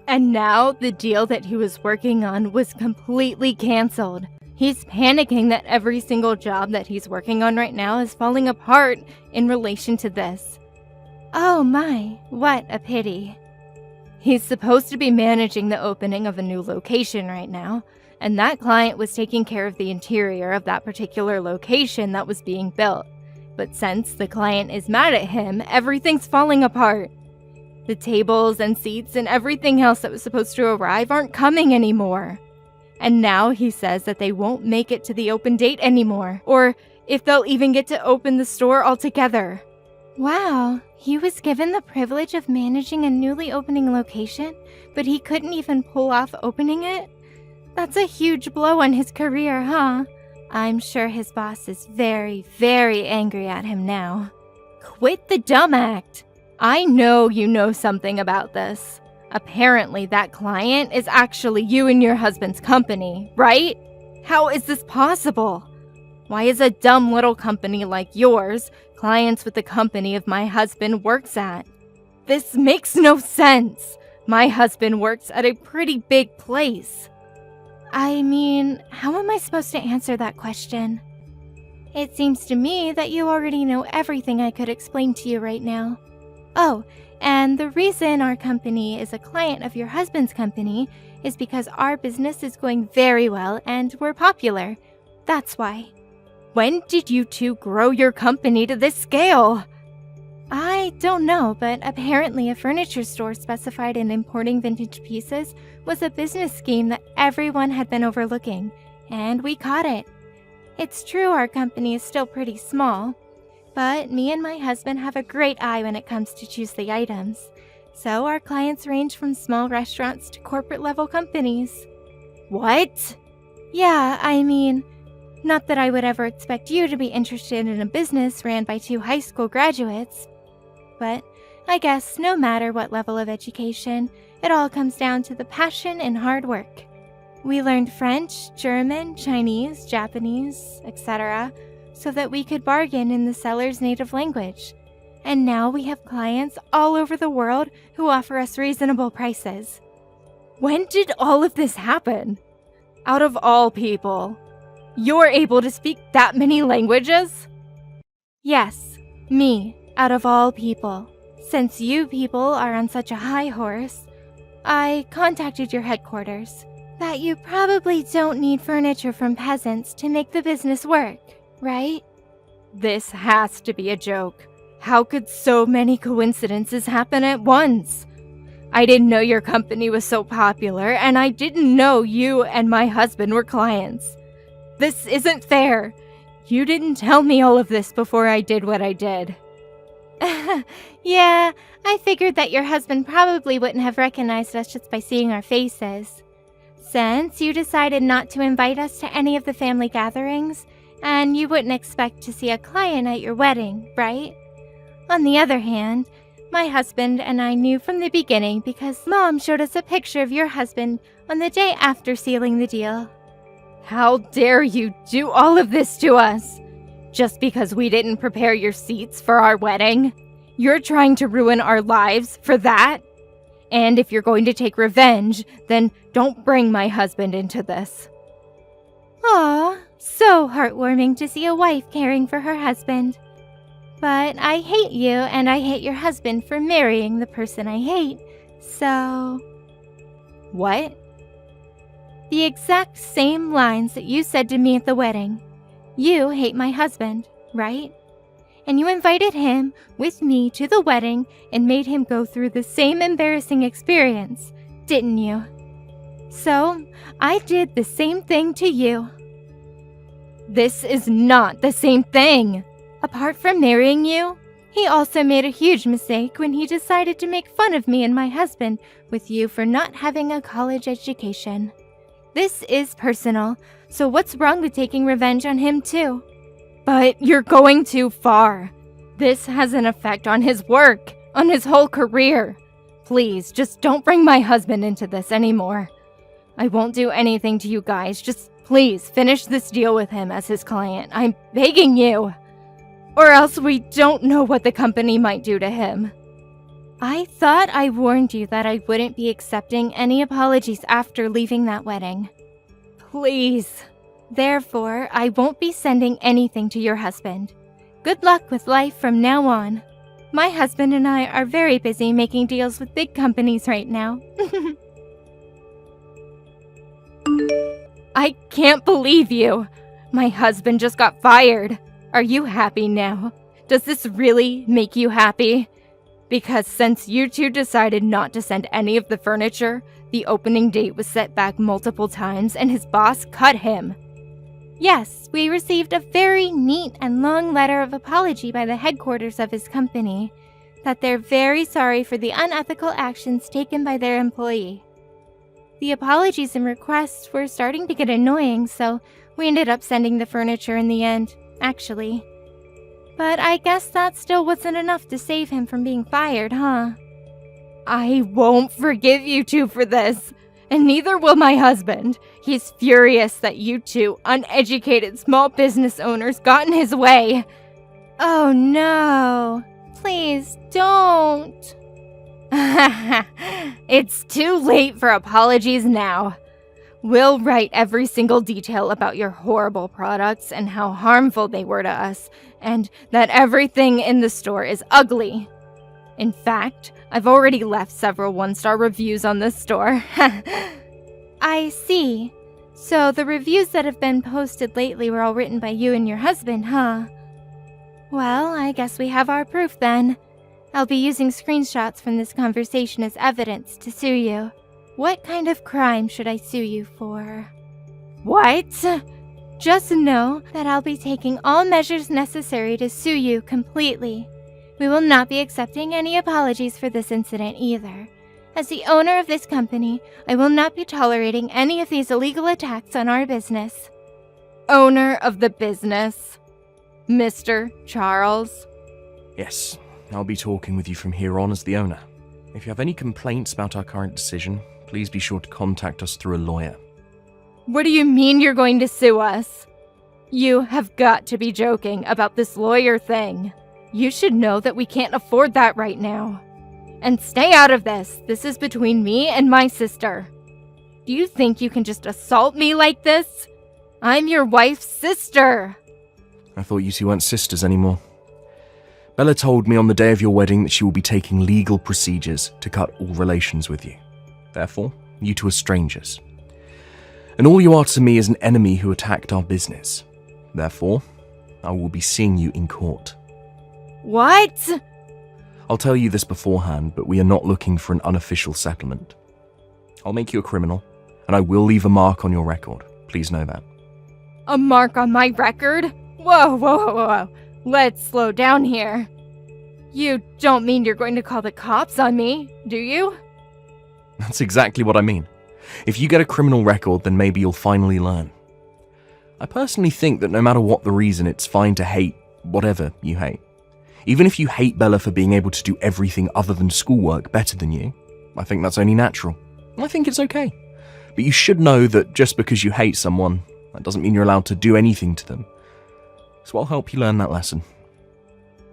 And now the deal that he was working on was completely canceled. He's panicking that every single job that he's working on right now is falling apart in relation to this. Oh my, what a pity. He's supposed to be managing the opening of a new location right now, and that client was taking care of the interior of that particular location that was being built. But since the client is mad at him, everything's falling apart. The tables and seats and everything else that was supposed to arrive aren't coming anymore. And now he says that they won't make it to the open date anymore, or if they'll even get to open the store altogether. Wow, he was given the privilege of managing a newly opening location, but he couldn't even pull off opening it? That's a huge blow on his career, huh? I'm sure his boss is very, very angry at him now. Quit the dumb act. I know you know something about this. Apparently that client is actually you and your husband's company, right? How is this possible? Why is a dumb little company like yours clients with the company of my husband works at? This makes no sense. My husband works at a pretty big place. I mean, how am I supposed to answer that question? It seems to me that you already know everything I could explain to you right now. Oh, and the reason our company is a client of your husband's company is because our business is going very well and we're popular. That's why. When did you two grow your company to this scale? I don't know, but apparently a furniture store specified in importing vintage pieces was a business scheme that everyone had been overlooking, and we caught it. It's true our company is still pretty small, but me and my husband have a great eye when it comes to choose the items. So our clients range from small restaurants to corporate-level companies. What? Yeah, I mean, not that I would ever expect you to be interested in a business ran by 2 high school graduates. But I guess no matter what level of education, it all comes down to the passion and hard work. We learned French, German, Chinese, Japanese, etc., so that we could bargain in the seller's native language. And now we have clients all over the world who offer us reasonable prices. When did all of this happen? Out of all people, you're able to speak that many languages? Yes, me, out of all people. Since you people are on such a high horse, I contacted your headquarters. That you probably don't need furniture from peasants to make the business work, right? This has to be a joke. How could so many coincidences happen at once? I didn't know your company was so popular, and I didn't know you and my husband were clients. This isn't fair. You didn't tell me all of this before I did what I did. Yeah, I figured that your husband probably wouldn't have recognized us just by seeing our faces. Since you decided not to invite us to any of the family gatherings, and you wouldn't expect to see a client at your wedding, right? On the other hand, my husband and I knew from the beginning because Mom showed us a picture of your husband on the day after sealing the deal. How dare you do all of this to us? Just because we didn't prepare your seats for our wedding? You're trying to ruin our lives for that? And if you're going to take revenge, then don't bring my husband into this. Aw, so heartwarming to see a wife caring for her husband. But I hate you and I hate your husband for marrying the person I hate, so... What? The exact same lines that you said to me at the wedding. You hate my husband, right? And you invited him with me to the wedding and made him go through the same embarrassing experience, didn't you? So, I did the same thing to you. This is not the same thing. Apart from marrying you, he also made a huge mistake when he decided to make fun of me and my husband with you for not having a college education. This is personal, so what's wrong with taking revenge on him too? But you're going too far. This has an effect on his work, on his whole career. Please, just don't bring my husband into this anymore. I won't do anything to you guys. Just please finish this deal with him as his client. I'm begging you. Or else we don't know what the company might do to him. I thought I warned you that I wouldn't be accepting any apologies after leaving that wedding. Please. Therefore, I won't be sending anything to your husband. Good luck with life from now on. My husband and I are very busy making deals with big companies right now. I can't believe you! My husband just got fired. Are you happy now? Does this really make you happy? Because since you two decided not to send any of the furniture, the opening date was set back multiple times and his boss cut him. Yes, we received a very neat and long letter of apology by the headquarters of his company, that they're very sorry for the unethical actions taken by their employee. The apologies and requests were starting to get annoying, so we ended up sending the furniture in the end, actually. But I guess that still wasn't enough to save him from being fired, huh? I won't forgive you two for this, and neither will my husband. He's furious that you two uneducated small business owners got in his way. Oh no, please don't. It's too late for apologies now. We'll write every single detail about your horrible products and how harmful they were to us, and that everything in the store is ugly. In fact, I've already left several one-star reviews on this store. I see. So the reviews that have been posted lately were all written by you and your husband, huh? Well, I guess we have our proof then. I'll be using screenshots from this conversation as evidence to sue you. What kind of crime should I sue you for? What? Just know that I'll be taking all measures necessary to sue you completely. We will not be accepting any apologies for this incident either. As the owner of this company, I will not be tolerating any of these illegal attacks on our business. Owner of the business? Mr. Charles? Yes, I'll be talking with you from here on as the owner. If you have any complaints about our current decision, please be sure to contact us through a lawyer. What do you mean you're going to sue us? You have got to be joking about this lawyer thing. You should know that we can't afford that right now. And stay out of this. This is between me and my sister. Do you think you can just assault me like this? I'm your wife's sister. I thought you two weren't sisters anymore. Bella told me on the day of your wedding that she will be taking legal procedures to cut all relations with you. Therefore, you two are strangers. And all you are to me is an enemy who attacked our business. Therefore, I will be seeing you in court. What? I'll tell you this beforehand, but we are not looking for an unofficial settlement. I'll make you a criminal, and I will leave a mark on your record. Please know that. A mark on my record? Whoa. Let's slow down here. You don't mean you're going to call the cops on me, do you? That's exactly what I mean. If you get a criminal record, then maybe you'll finally learn. I personally think that no matter what the reason, it's fine to hate whatever you hate. Even if you hate Bella for being able to do everything other than schoolwork better than you, I think that's only natural. I think it's okay. But you should know that just because you hate someone, that doesn't mean you're allowed to do anything to them. So I'll help you learn that lesson.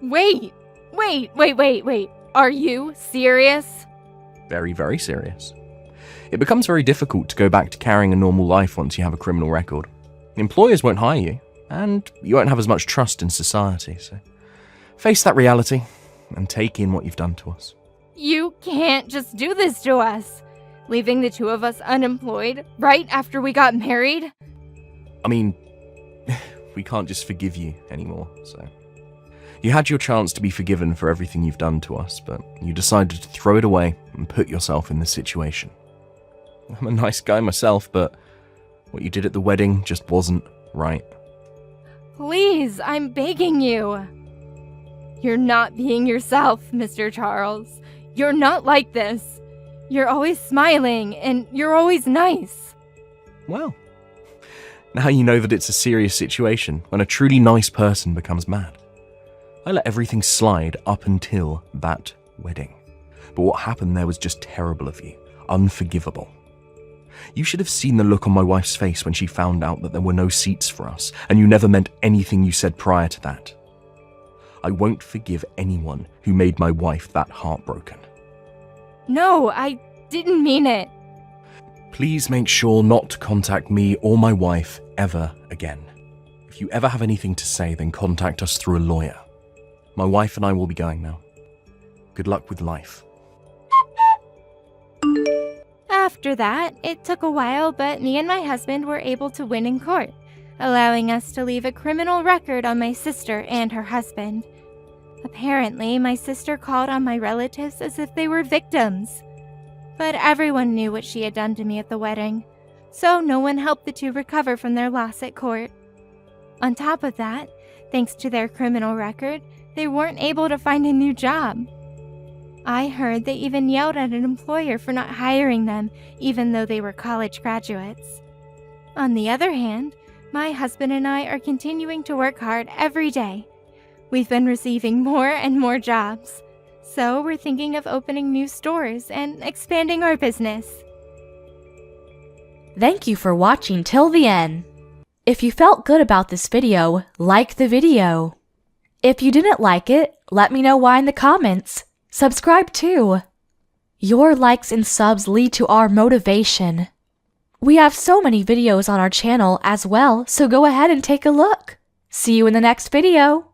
Wait. Are you serious? Very, very serious. It becomes very difficult to go back to carrying a normal life once you have a criminal record. Employers won't hire you, and you won't have as much trust in society, so face that reality and take in what you've done to us. You can't just do this to us. Leaving the two of us unemployed right after we got married? I mean, we can't just forgive you anymore, so. You had your chance to be forgiven for everything you've done to us, but you decided to throw it away and put yourself in this situation. I'm a nice guy myself, but what you did at the wedding just wasn't right. Please, I'm begging you. You're not being yourself, Mr. Charles. You're not like this. You're always smiling, and you're always nice. Well, now you know that it's a serious situation when a truly nice person becomes mad. I let everything slide up until that wedding. But what happened there was just terrible of you. Unforgivable. You should have seen the look on my wife's face when she found out that there were no seats for us, and you never meant anything you said prior to that. I won't forgive anyone who made my wife that heartbroken. No, I didn't mean it. Please make sure not to contact me or my wife ever again. If you ever have anything to say, then contact us through a lawyer. My wife and I will be going now. Good luck with life. After that, it took a while, but me and my husband were able to win in court, allowing us to leave a criminal record on my sister and her husband. Apparently, my sister called on my relatives as if they were victims. But everyone knew what she had done to me at the wedding, so no one helped the two recover from their loss at court. On top of that, thanks to their criminal record, they weren't able to find a new job. I heard they even yelled at an employer for not hiring them, even though they were college graduates. On the other hand, my husband and I are continuing to work hard every day. We've been receiving more and more jobs, so we're thinking of opening new stores and expanding our business. Thank you for watching till the end. If you felt good about this video, like the video. If you didn't like it, let me know why in the comments. Subscribe too. Your likes and subs lead to our motivation. We have so many videos on our channel as well, so go ahead and take a look. See you in the next video.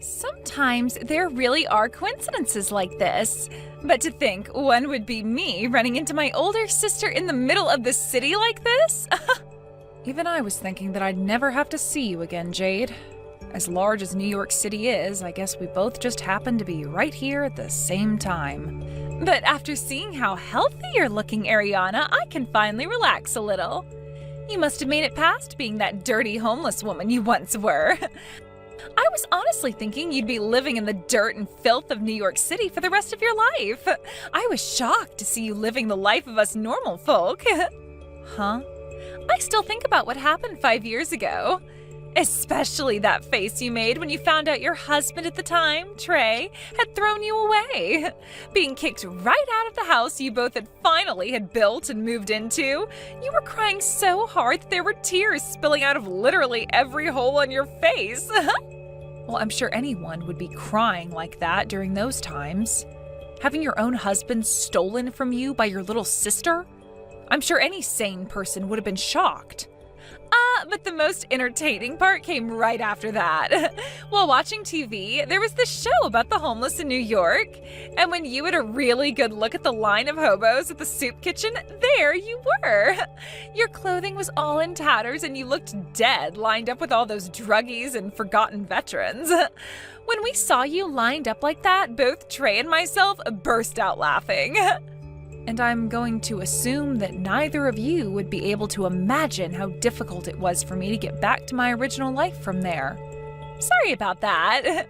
Sometimes there really are coincidences like this. But to think one would be me running into my older sister in the middle of the city like this? Even I was thinking that I'd never have to see you again, Jade. As large as New York City is, I guess we both just happen to be right here at the same time. But after seeing how healthy you're looking, Ariana, I can finally relax a little. You must have made it past being that dirty homeless woman you once were. I was honestly thinking you'd be living in the dirt and filth of New York City for the rest of your life. I was shocked to see you living the life of us normal folk. Huh? I still think about what happened 5 years ago. Especially that face you made when you found out your husband at the time, Trey, had thrown you away. Being kicked right out of the house you both had built and moved into. You were crying so hard that there were tears spilling out of literally every hole on your face. Well, I'm sure anyone would be crying like that during those times. Having your own husband stolen from you by your little sister? I'm sure any sane person would have been shocked. But the most entertaining part came right after that. While watching TV, there was this show about the homeless in New York. And when you had a really good look at the line of hobos at the soup kitchen, there you were. Your clothing was all in tatters and you looked dead, lined up with all those druggies and forgotten veterans. When we saw you lined up like that, both Trey and myself burst out laughing. And I'm going to assume that neither of you would be able to imagine how difficult it was for me to get back to my original life from there. Sorry about that.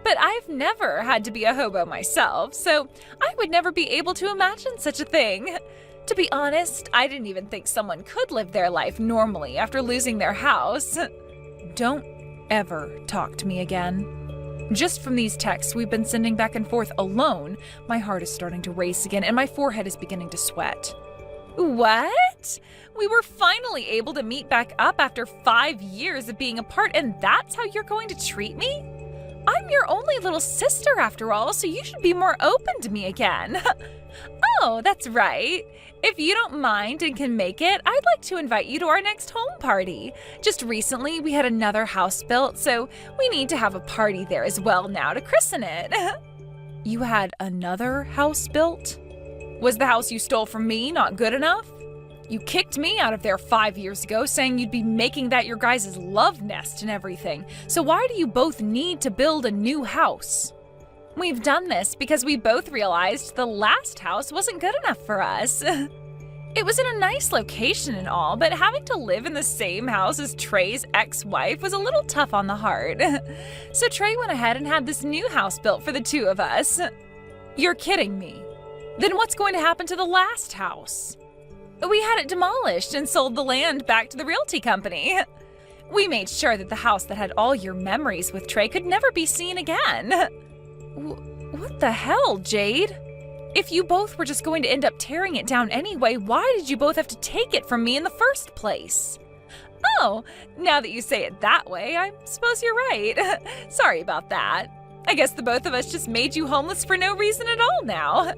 But I've never had to be a hobo myself, so I would never be able to imagine such a thing. To be honest, I didn't even think someone could live their life normally after losing their house. Don't ever talk to me again. Just from these texts we've been sending back and forth alone, my heart is starting to race again and my forehead is beginning to sweat. What? We were finally able to meet back up after 5 years of being apart, and that's how you're going to treat me? I'm your only little sister after all, so you should be more open to me again. Oh, that's right. If you don't mind and can make it, I'd like to invite you to our next home party. Just recently, we had another house built, so we need to have a party there as well now to christen it. You had another house built? Was the house you stole from me not good enough? You kicked me out of there 5 years ago, saying you'd be making that your guys' love nest and everything. So why do you both need to build a new house? We've done this because we both realized the last house wasn't good enough for us. It was in a nice location and all, but having to live in the same house as Trey's ex-wife was a little tough on the heart. So Trey went ahead and had this new house built for the two of us. You're kidding me. Then what's going to happen to the last house? We had it demolished and sold the land back to the realty company. We made sure that the house that had all your memories with Trey could never be seen again. What the hell, Jade? If you both were just going to end up tearing it down anyway, why did you both have to take it from me in the first place? Oh, now that you say it that way, I suppose you're right. Sorry about that. I guess the both of us just made you homeless for no reason at all now.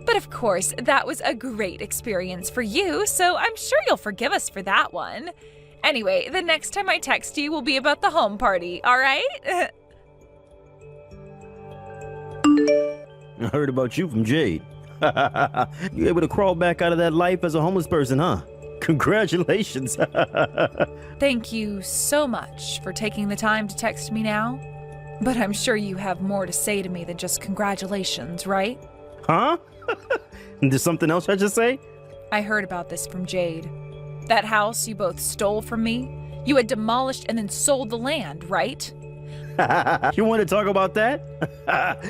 But of course, that was a great experience for you, so I'm sure you'll forgive us for that one. Anyway, the next time I text you will be about the home party, all right? I heard about you from Jade. You able to crawl back out of that life as a homeless person, huh? Congratulations. Thank you so much for taking the time to text me now. But I'm sure you have more to say to me than just congratulations, right? Huh? There's something else I just say? I heard about this from Jade. That house you both stole from me, you had demolished and then sold the land, right? You want to talk about that?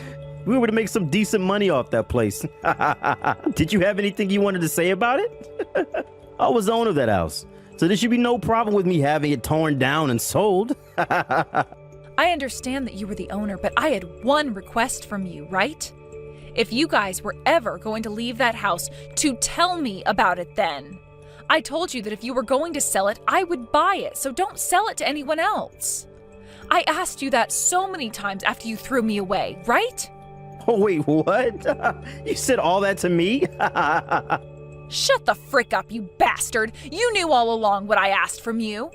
We were to make some decent money off that place. Did you have anything you wanted to say about it? I was the owner of that house, so there should be no problem with me having it torn down and sold. I understand that you were the owner, but I had one request from you, right? If you guys were ever going to leave that house, to tell me about it then. I told you that if you were going to sell it, I would buy it, so don't sell it to anyone else. I asked you that so many times after you threw me away, right? Oh, wait, what? You said all that to me? Shut the frick up, you bastard! You knew all along what I asked from you.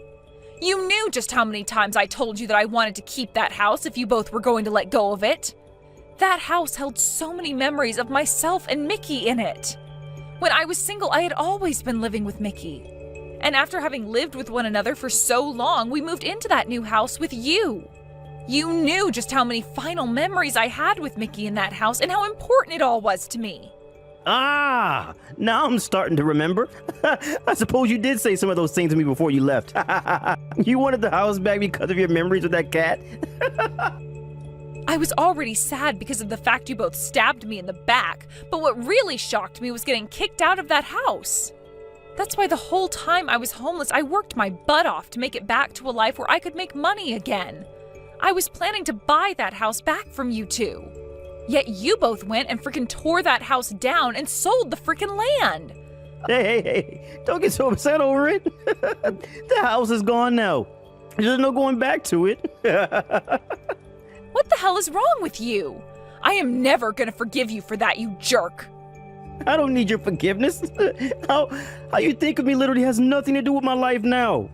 You knew just how many times I told you that I wanted to keep that house if you both were going to let go of it. That house held so many memories of myself and Mickey in it. When I was single, I had always been living with Mickey. And after having lived with one another for so long, we moved into that new house with you. You knew just how many final memories I had with Mickey in that house and how important it all was to me. Ah, now I'm starting to remember. I suppose you did say some of those things to me before you left. You wanted the house back because of your memories with that cat? I was already sad because of the fact you both stabbed me in the back, but what really shocked me was getting kicked out of that house. That's why the whole time I was homeless, I worked my butt off to make it back to a life where I could make money again. I was planning to buy that house back from you two. Yet you both went and freaking tore that house down and sold the freaking land. Hey, don't get so upset over it. The house is gone now. There's no going back to it. What the hell is wrong with you? I am never gonna forgive you for that, you jerk. I don't need your forgiveness. How you think of me literally has nothing to do with my life now.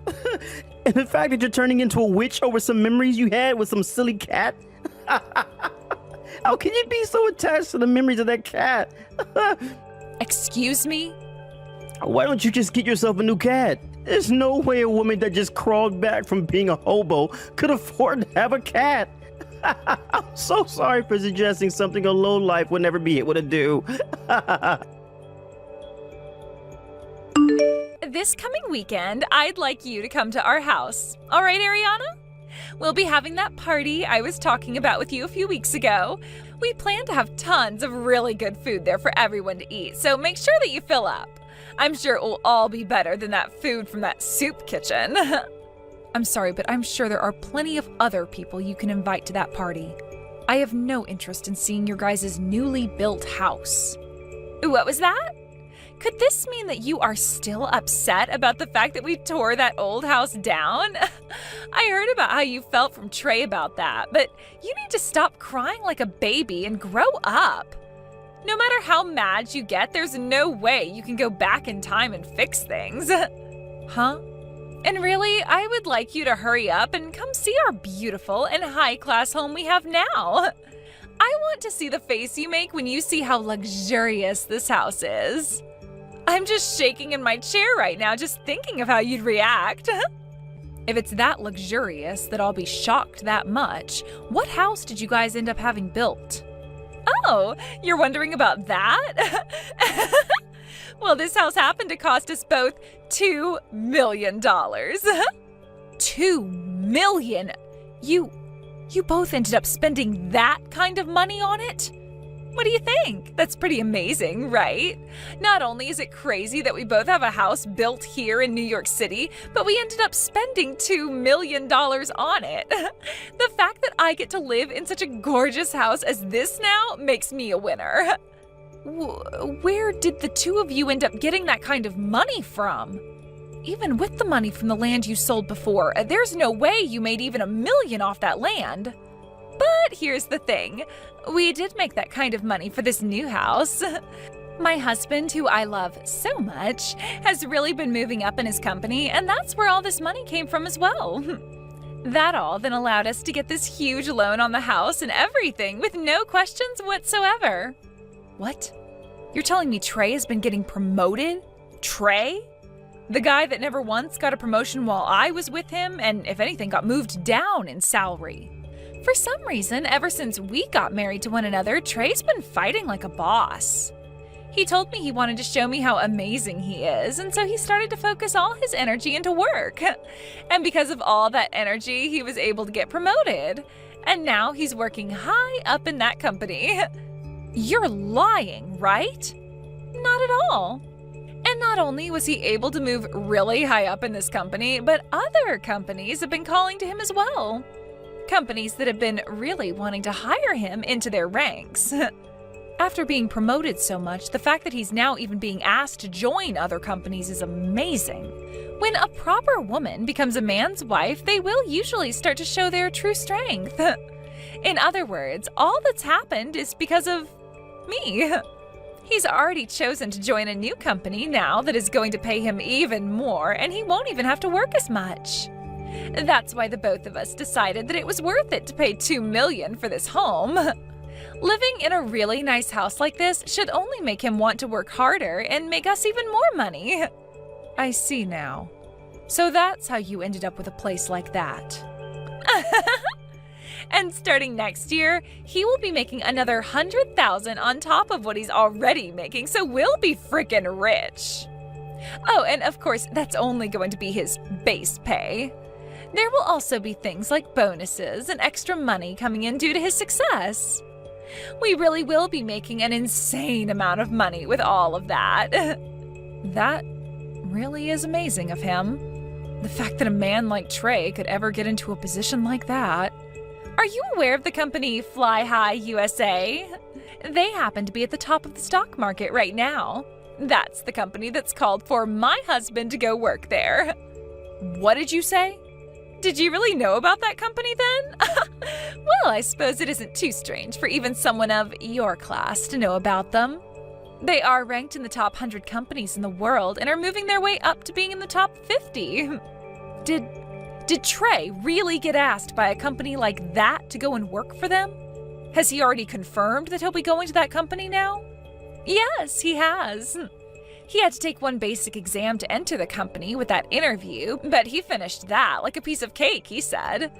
And the fact that you're turning into a witch over some memories you had with some silly cat. How can you be so attached to the memories of that cat? Excuse me? Why don't you just get yourself a new cat? There's no way a woman that just crawled back from being a hobo could afford to have a cat. I'm so sorry for suggesting something a lowlife would never be able to do. This coming weekend, I'd like you to come to our house. All right, Ariana? We'll be having that party I was talking about with you a few weeks ago. We plan to have tons of really good food there for everyone to eat, so make sure that you fill up. I'm sure it will all be better than that food from that soup kitchen. I'm sorry, but I'm sure there are plenty of other people you can invite to that party. I have no interest in seeing your guys' newly built house. What was that? Could this mean that you are still upset about the fact that we tore that old house down? I heard about how you felt from Trey about that, but you need to stop crying like a baby and grow up. No matter how mad you get, there's no way you can go back in time and fix things. Huh? And really, I would like you to hurry up and come see our beautiful and high-class home we have now. I want to see the face you make when you see how luxurious this house is. I'm just shaking in my chair right now just thinking of how you'd react. If it's that luxurious that I'll be shocked that much, what house did you guys end up having built? Oh, you're wondering about that? Well, this house happened to cost us both $2 million. $2 million? You both ended up spending that kind of money on it? What do you think? That's pretty amazing, right? Not only is it crazy that we both have a house built here in New York City, but we ended up spending $2 million on it. The fact that I get to live in such a gorgeous house as this now makes me a winner. Where did the two of you end up getting that kind of money from? Even with the money from the land you sold before, there's no way you made even $1 million off that land. But here's the thing. We did make that kind of money for this new house. My husband, who I love so much, has really been moving up in his company, and that's where all this money came from as well. That all then allowed us to get this huge loan on the house and everything with no questions whatsoever. What? You're telling me Trey has been getting promoted? Trey? The guy that never once got a promotion while I was with him and, if anything, got moved down in salary. For some reason, ever since we got married to one another, Trey's been fighting like a boss. He told me he wanted to show me how amazing he is, and so he started to focus all his energy into work. And because of all that energy, he was able to get promoted. And now he's working high up in that company. You're lying, right? Not at all. And not only was he able to move really high up in this company, but other companies have been calling to him as well. Companies that have been really wanting to hire him into their ranks. After being promoted so much, the fact that he's now even being asked to join other companies is amazing. When a proper woman becomes a man's wife, they will usually start to show their true strength. In other words, all that's happened is because of me. He's already chosen to join a new company now that is going to pay him even more, and he won't even have to work as much. That's why the both of us decided that it was worth it to pay $2 million for this home. Living in a really nice house like this should only make him want to work harder and make us even more money. I see now. So that's how you ended up with a place like that. And starting next year, he will be making another $100,000 on top of what he's already making, so we'll be frickin' rich. Oh, and of course, that's only going to be his base pay. There will also be things like bonuses and extra money coming in due to his success. We really will be making an insane amount of money with all of that. That really is amazing of him. The fact that a man like Trey could ever get into a position like that. Are you aware of the company Fly High USA? They happen to be at the top of the stock market right now. That's the company that's called for my husband to go work there. What did you say? Did you really know about that company then? Well, I suppose it isn't too strange for even someone of your class to know about them. They are ranked in the top 100 companies in the world and are moving their way up to being in the top 50. Did Trey really get asked by a company like that to go and work for them? Has he already confirmed that he'll be going to that company now? Yes, he has. He had to take one basic exam to enter the company with that interview, but he finished that like a piece of cake, he said.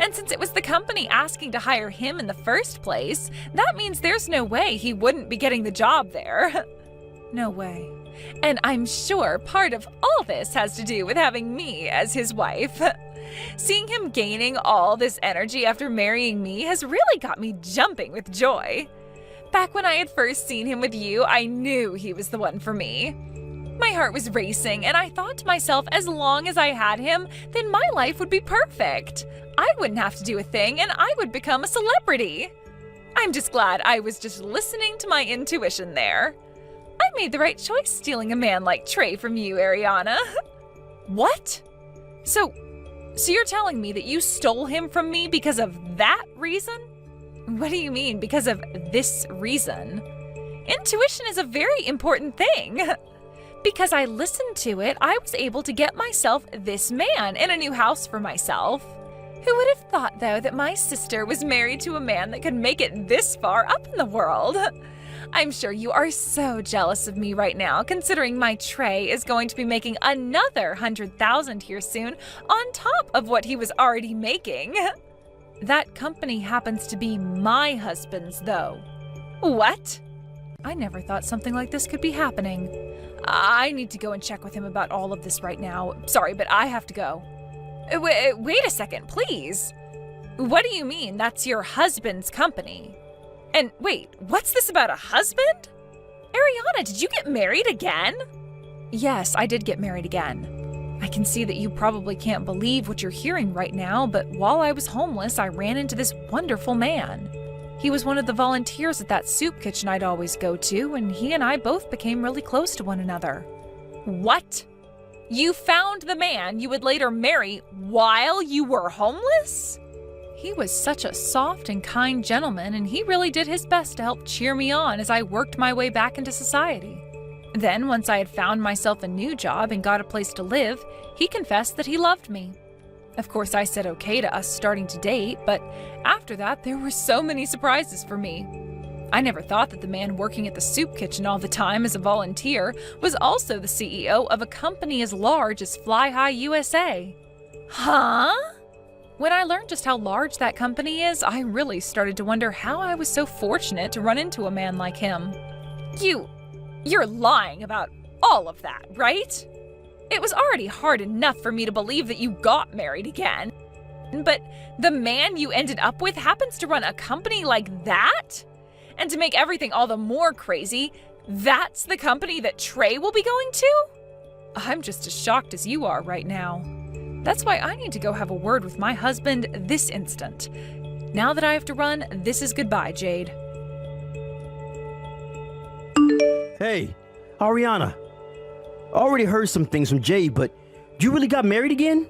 And since it was the company asking to hire him in the first place, that means there's no way he wouldn't be getting the job there. No way. And I'm sure part of all this has to do with having me as his wife. Seeing him gaining all this energy after marrying me has really got me jumping with joy. Back when I had first seen him with you, I knew he was the one for me. My heart was racing, and I thought to myself, as long as I had him, then my life would be perfect. I wouldn't have to do a thing, and I would become a celebrity. I'm just glad I was just listening to my intuition there. I made the right choice stealing a man like Trey from you, Ariana. What? So you're telling me that you stole him from me because of that reason? What do you mean, because of this reason? Intuition is a very important thing. Because I listened to it, I was able to get myself this man and a new house for myself. Who would have thought, though, that my sister was married to a man that could make it this far up in the world? I'm sure you are so jealous of me right now, considering my Trey is going to be making another $100,000 here soon on top of what he was already making. That company happens to be my husband's, though. What? I never thought something like this could be happening. I need to go and check with him about all of this right now. Sorry, but I have to go. Wait a second, please. What do you mean that's your husband's company? And wait, what's this about a husband? Ariana, did you get married again? Yes, I did get married again. I can see that you probably can't believe what you're hearing right now, but while I was homeless, I ran into this wonderful man. He was one of the volunteers at that soup kitchen I'd always go to, and he and I both became really close to one another. What? You found the man you would later marry while you were homeless? He was such a soft and kind gentleman, and he really did his best to help cheer me on as I worked my way back into society. Then, once I had found myself a new job and got a place to live, he confessed that he loved me. Of course, I said okay to us starting to date, but after that, there were so many surprises for me. I never thought that the man working at the soup kitchen all the time as a volunteer was also the CEO of a company as large as Fly High USA. Huh? When I learned just how large that company is, I really started to wonder how I was so fortunate to run into a man like him. You're lying about all of that, right? It was already hard enough for me to believe that you got married again. But the man you ended up with happens to run a company like that? And to make everything all the more crazy, that's the company that Trey will be going to? I'm just as shocked as you are right now. That's why I need to go have a word with my husband this instant. Now that I have to run, this is goodbye, Jade. Hey, Ariana. I already heard some things from Jade, but you really got married again?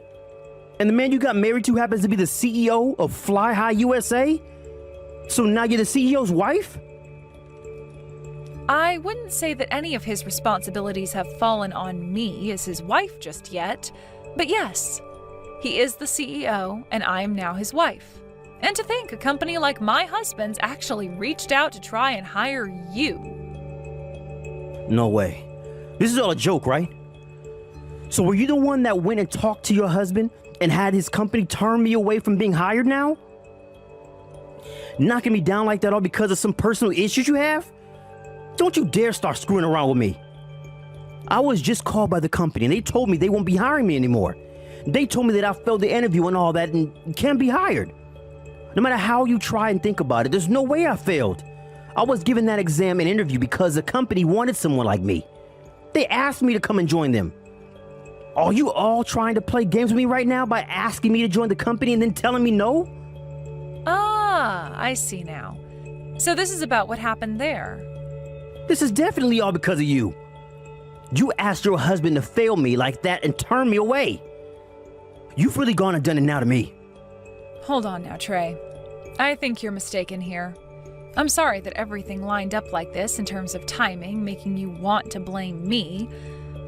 And the man you got married to happens to be the CEO of Fly High USA? So now you're the CEO's wife? I wouldn't say that any of his responsibilities have fallen on me as his wife just yet, but yes, he is the CEO and I am now his wife. And to think a company like my husband's actually reached out to try and hire you. No way. This is all a joke, right? So were you the one that went and talked to your husband and had his company turn me away from being hired now? Knocking me down like that all because of some personal issues you have? Don't you dare start screwing around with me. I was just called by the company and they told me they won't be hiring me anymore. They told me that I failed the interview and all that and can't be hired. No matter how you try and think about it, there's no way I failed. I was given that exam and interview because the company wanted someone like me. They asked me to come and join them. Are you all trying to play games with me right now by asking me to join the company and then telling me no? Ah, I see now. So this is about what happened there. This is definitely all because of you. You asked your husband to fail me like that and turn me away. You've really gone and done it now to me. Hold on now, Trey. I think you're mistaken here. I'm sorry that everything lined up like this in terms of timing, making you want to blame me,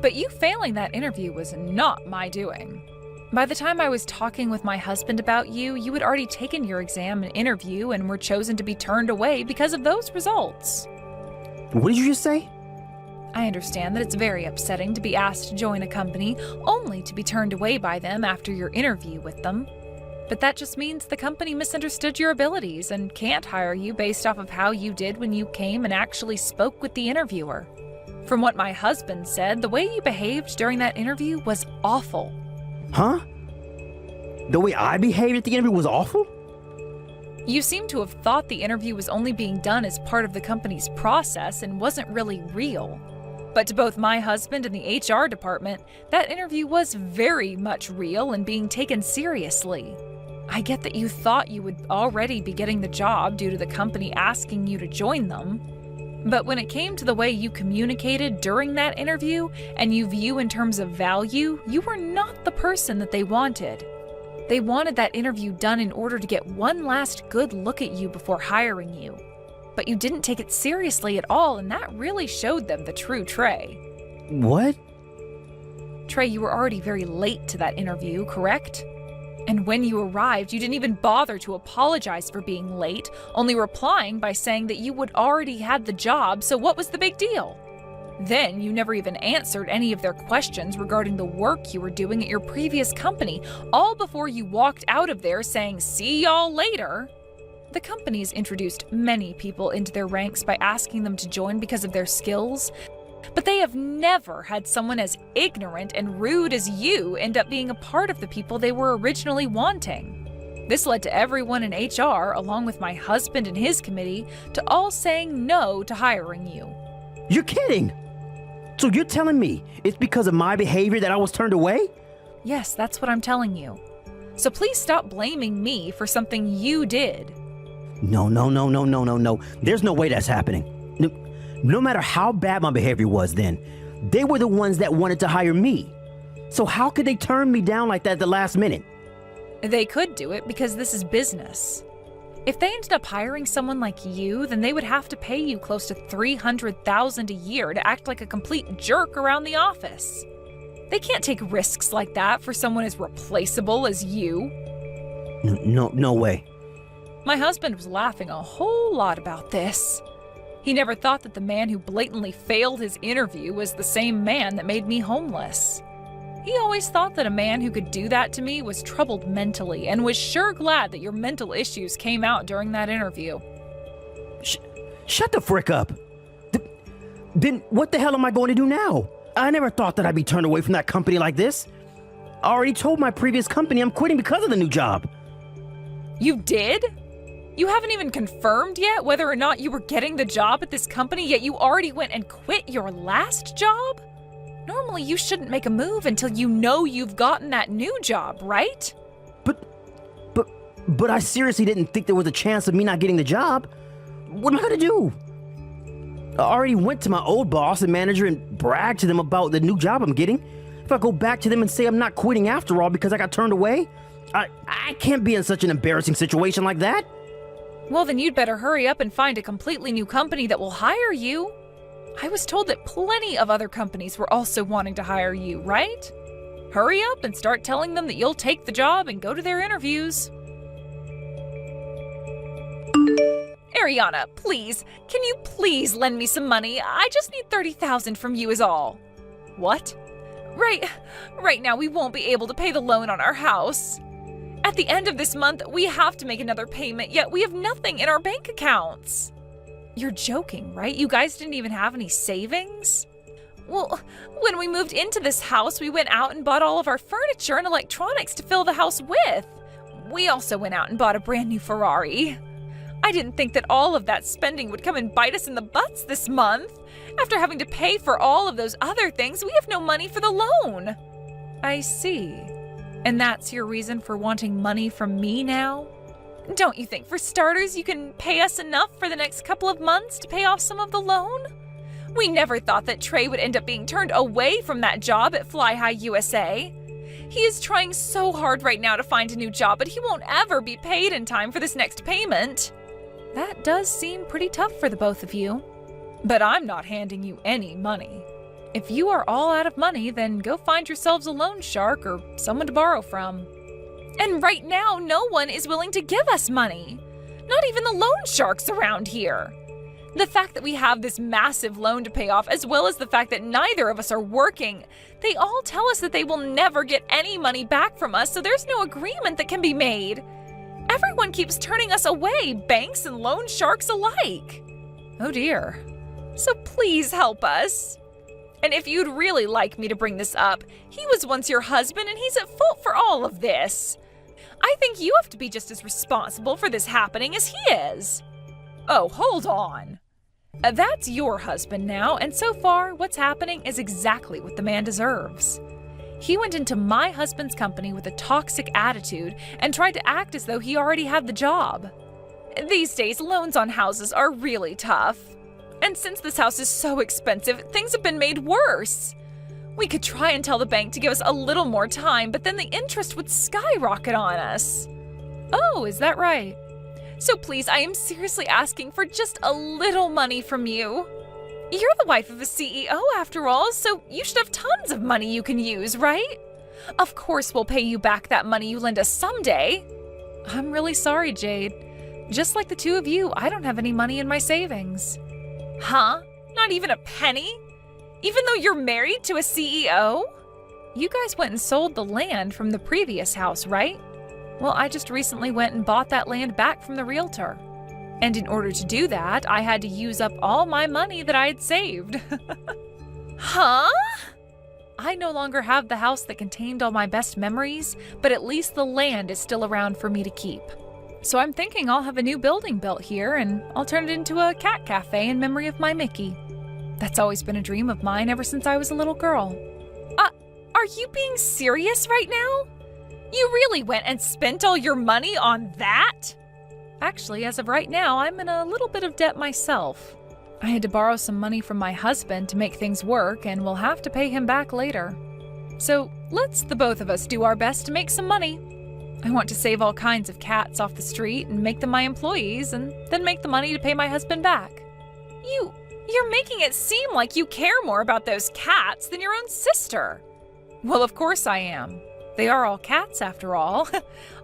but you failing that interview was not my doing. By the time I was talking with my husband about you, you had already taken your exam and interview and were chosen to be turned away because of those results. What did you just say? I understand that it's very upsetting to be asked to join a company only to be turned away by them after your interview with them. But that just means the company misunderstood your abilities and can't hire you based off of how you did when you came and actually spoke with the interviewer. From what my husband said, the way you behaved during that interview was awful. Huh? The way I behaved at the interview was awful? You seem to have thought the interview was only being done as part of the company's process and wasn't really real. But to both my husband and the HR department, that interview was very much real and being taken seriously. I get that you thought you would already be getting the job due to the company asking you to join them. But when it came to the way you communicated during that interview and you view in terms of value, you were not the person that they wanted. They wanted that interview done in order to get one last good look at you before hiring you. But you didn't take it seriously at all, and that really showed them the true Trey. What? Trey, you were already very late to that interview, correct? And when you arrived, you didn't even bother to apologize for being late, only replying by saying that you would already had the job, so what was the big deal? Then you never even answered any of their questions regarding the work you were doing at your previous company, all before you walked out of there saying, "See y'all later." The company's introduced many people into their ranks by asking them to join because of their skills, but they have never had someone as ignorant and rude as you end up being a part of the people they were originally wanting. This led to everyone in HR, along with my husband and his committee, to all saying no to hiring you. You're kidding! So you're telling me it's because of my behavior that I was turned away? Yes, that's what I'm telling you. So please stop blaming me for something you did. No. There's no way that's happening. No matter how bad my behavior was then, they were the ones that wanted to hire me. So how could they turn me down like that at the last minute? They could do it because this is business. If they ended up hiring someone like you, then they would have to pay you close to $300,000 a year to act like a complete jerk around the office. They can't take risks like that for someone as replaceable as you. No way. My husband was laughing a whole lot about this. He never thought that the man who blatantly failed his interview was the same man that made me homeless. He always thought that a man who could do that to me was troubled mentally and was sure glad that your mental issues came out during that interview. Shut the frick up. Then what the hell am I going to do now? I never thought that I'd be turned away from that company like this. I already told my previous company I'm quitting because of the new job. You did? You haven't even confirmed yet whether or not you were getting the job at this company, yet you already went and quit your last job? Normally, you shouldn't make a move until you know you've gotten that new job, right? But I seriously didn't think there was a chance of me not getting the job. What am I gonna do? I already went to my old boss and manager and bragged to them about the new job I'm getting. If I go back to them and say I'm not quitting after all because I got turned away, I can't be in such an embarrassing situation like that. Well, then you'd better hurry up and find a completely new company that will hire you. I was told that plenty of other companies were also wanting to hire you, right? Hurry up and start telling them that you'll take the job and go to their interviews. Ariana, please, can you please lend me some money? I just need $30,000 from you is all. What? Right now we won't be able to pay the loan on our house. At the end of this month, we have to make another payment, yet we have nothing in our bank accounts. You're joking, right? You guys didn't even have any savings? Well, when we moved into this house, we went out and bought all of our furniture and electronics to fill the house with. We also went out and bought a brand new Ferrari. I didn't think that all of that spending would come and bite us in the butts this month. After having to pay for all of those other things, we have no money for the loan. I see. And that's your reason for wanting money from me now? Don't you think, for starters, you can pay us enough for the next couple of months to pay off some of the loan? We never thought that Trey would end up being turned away from that job at Fly High USA. He is trying so hard right now to find a new job, but he won't ever be paid in time for this next payment. That does seem pretty tough for the both of you. But I'm not handing you any money. If you are all out of money, then go find yourselves a loan shark or someone to borrow from. And right now, no one is willing to give us money. Not even the loan sharks around here. The fact that we have this massive loan to pay off, as well as the fact that neither of us are working, they all tell us that they will never get any money back from us, so there's no agreement that can be made. Everyone keeps turning us away, banks and loan sharks alike. Oh dear. So please help us. And if you'd really like me to bring this up, he was once your husband and he's at fault for all of this. I think you have to be just as responsible for this happening as he is. Oh, hold on. That's your husband now, and so far, what's happening is exactly what the man deserves. He went into my husband's company with a toxic attitude and tried to act as though he already had the job. These days, loans on houses are really tough. And since this house is so expensive, things have been made worse. We could try and tell the bank to give us a little more time, but then the interest would skyrocket on us. Oh, is that right? So please, I am seriously asking for just a little money from you. You're the wife of a CEO after all, so you should have tons of money you can use, right? Of course we'll pay you back that money you lend us someday. I'm really sorry, Jade. Just like the two of you, I don't have any money in my savings. Huh? Not even a penny? Even though you're married to a CEO? You guys went and sold the land from the previous house, right? Well, I just recently went and bought that land back from the realtor. And in order to do that, I had to use up all my money that I had saved. Huh? I no longer have the house that contained all my best memories, but at least the land is still around for me to keep. So I'm thinking I'll have a new building built here, and I'll turn it into a cat cafe in memory of my Mickey. That's always been a dream of mine ever since I was a little girl. Are you being serious right now? You really went and spent all your money on that? Actually, as of right now, I'm in a little bit of debt myself. I had to borrow some money from my husband to make things work, and we'll have to pay him back later. So let's the both of us do our best to make some money. I want to save all kinds of cats off the street and make them my employees and then make the money to pay my husband back. You're making it seem like you care more about those cats than your own sister. Well, of course I am. They are all cats after all.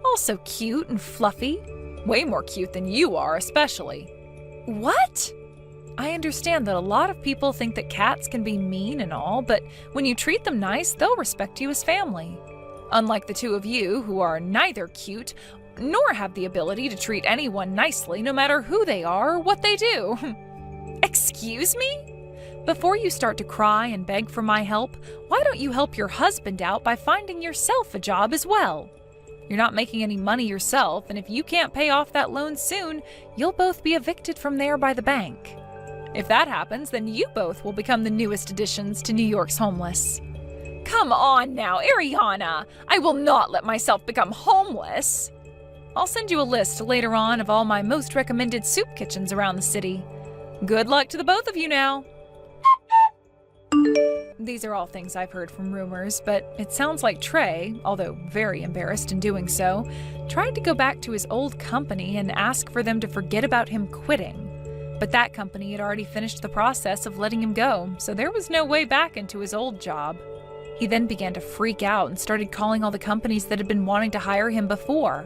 All so cute and fluffy. Way more cute than you are, especially. What? I understand that a lot of people think that cats can be mean and all, but when you treat them nice, they'll respect you as family. Unlike the two of you, who are neither cute nor have the ability to treat anyone nicely no matter who they are or what they do. Excuse me? Before you start to cry and beg for my help, why don't you help your husband out by finding yourself a job as well? You're not making any money yourself, and if you can't pay off that loan soon, you'll both be evicted from there by the bank. If that happens, then you both will become the newest additions to New York's homeless. Come on now, Ariana! I will not let myself become homeless! I'll send you a list later on of all my most recommended soup kitchens around the city. Good luck to the both of you now! These are all things I've heard from rumors, but it sounds like Trey, although very embarrassed in doing so, tried to go back to his old company and ask for them to forget about him quitting. But that company had already finished the process of letting him go, so there was no way back into his old job. He then began to freak out and started calling all the companies that had been wanting to hire him before.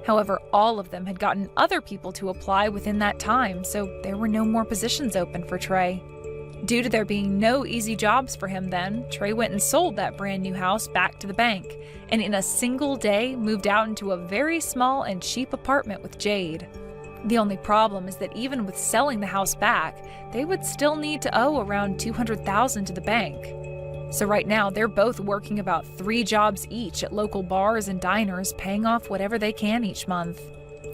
However, all of them had gotten other people to apply within that time, so there were no more positions open for Trey. Due to there being no easy jobs for him then, Trey went and sold that brand new house back to the bank, and in a single day moved out into a very small and cheap apartment with Jade. The only problem is that even with selling the house back, they would still need to owe around $200,000 to the bank. So right now, they're both working about 3 jobs each at local bars and diners, paying off whatever they can each month.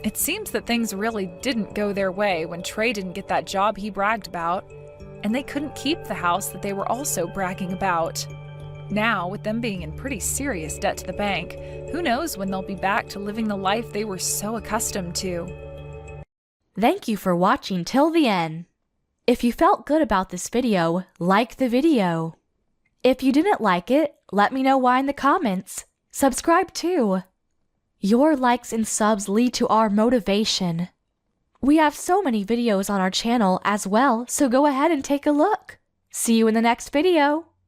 It seems that things really didn't go their way when Trey didn't get that job he bragged about, and they couldn't keep the house that they were also bragging about. Now, with them being in pretty serious debt to the bank, who knows when they'll be back to living the life they were so accustomed to. Thank you for watching till the end. If you felt good about this video, like the video. If you didn't like it, let me know why in the comments. Subscribe too. Your likes and subs lead to our motivation. We have so many videos on our channel as well, so go ahead and take a look. See you in the next video.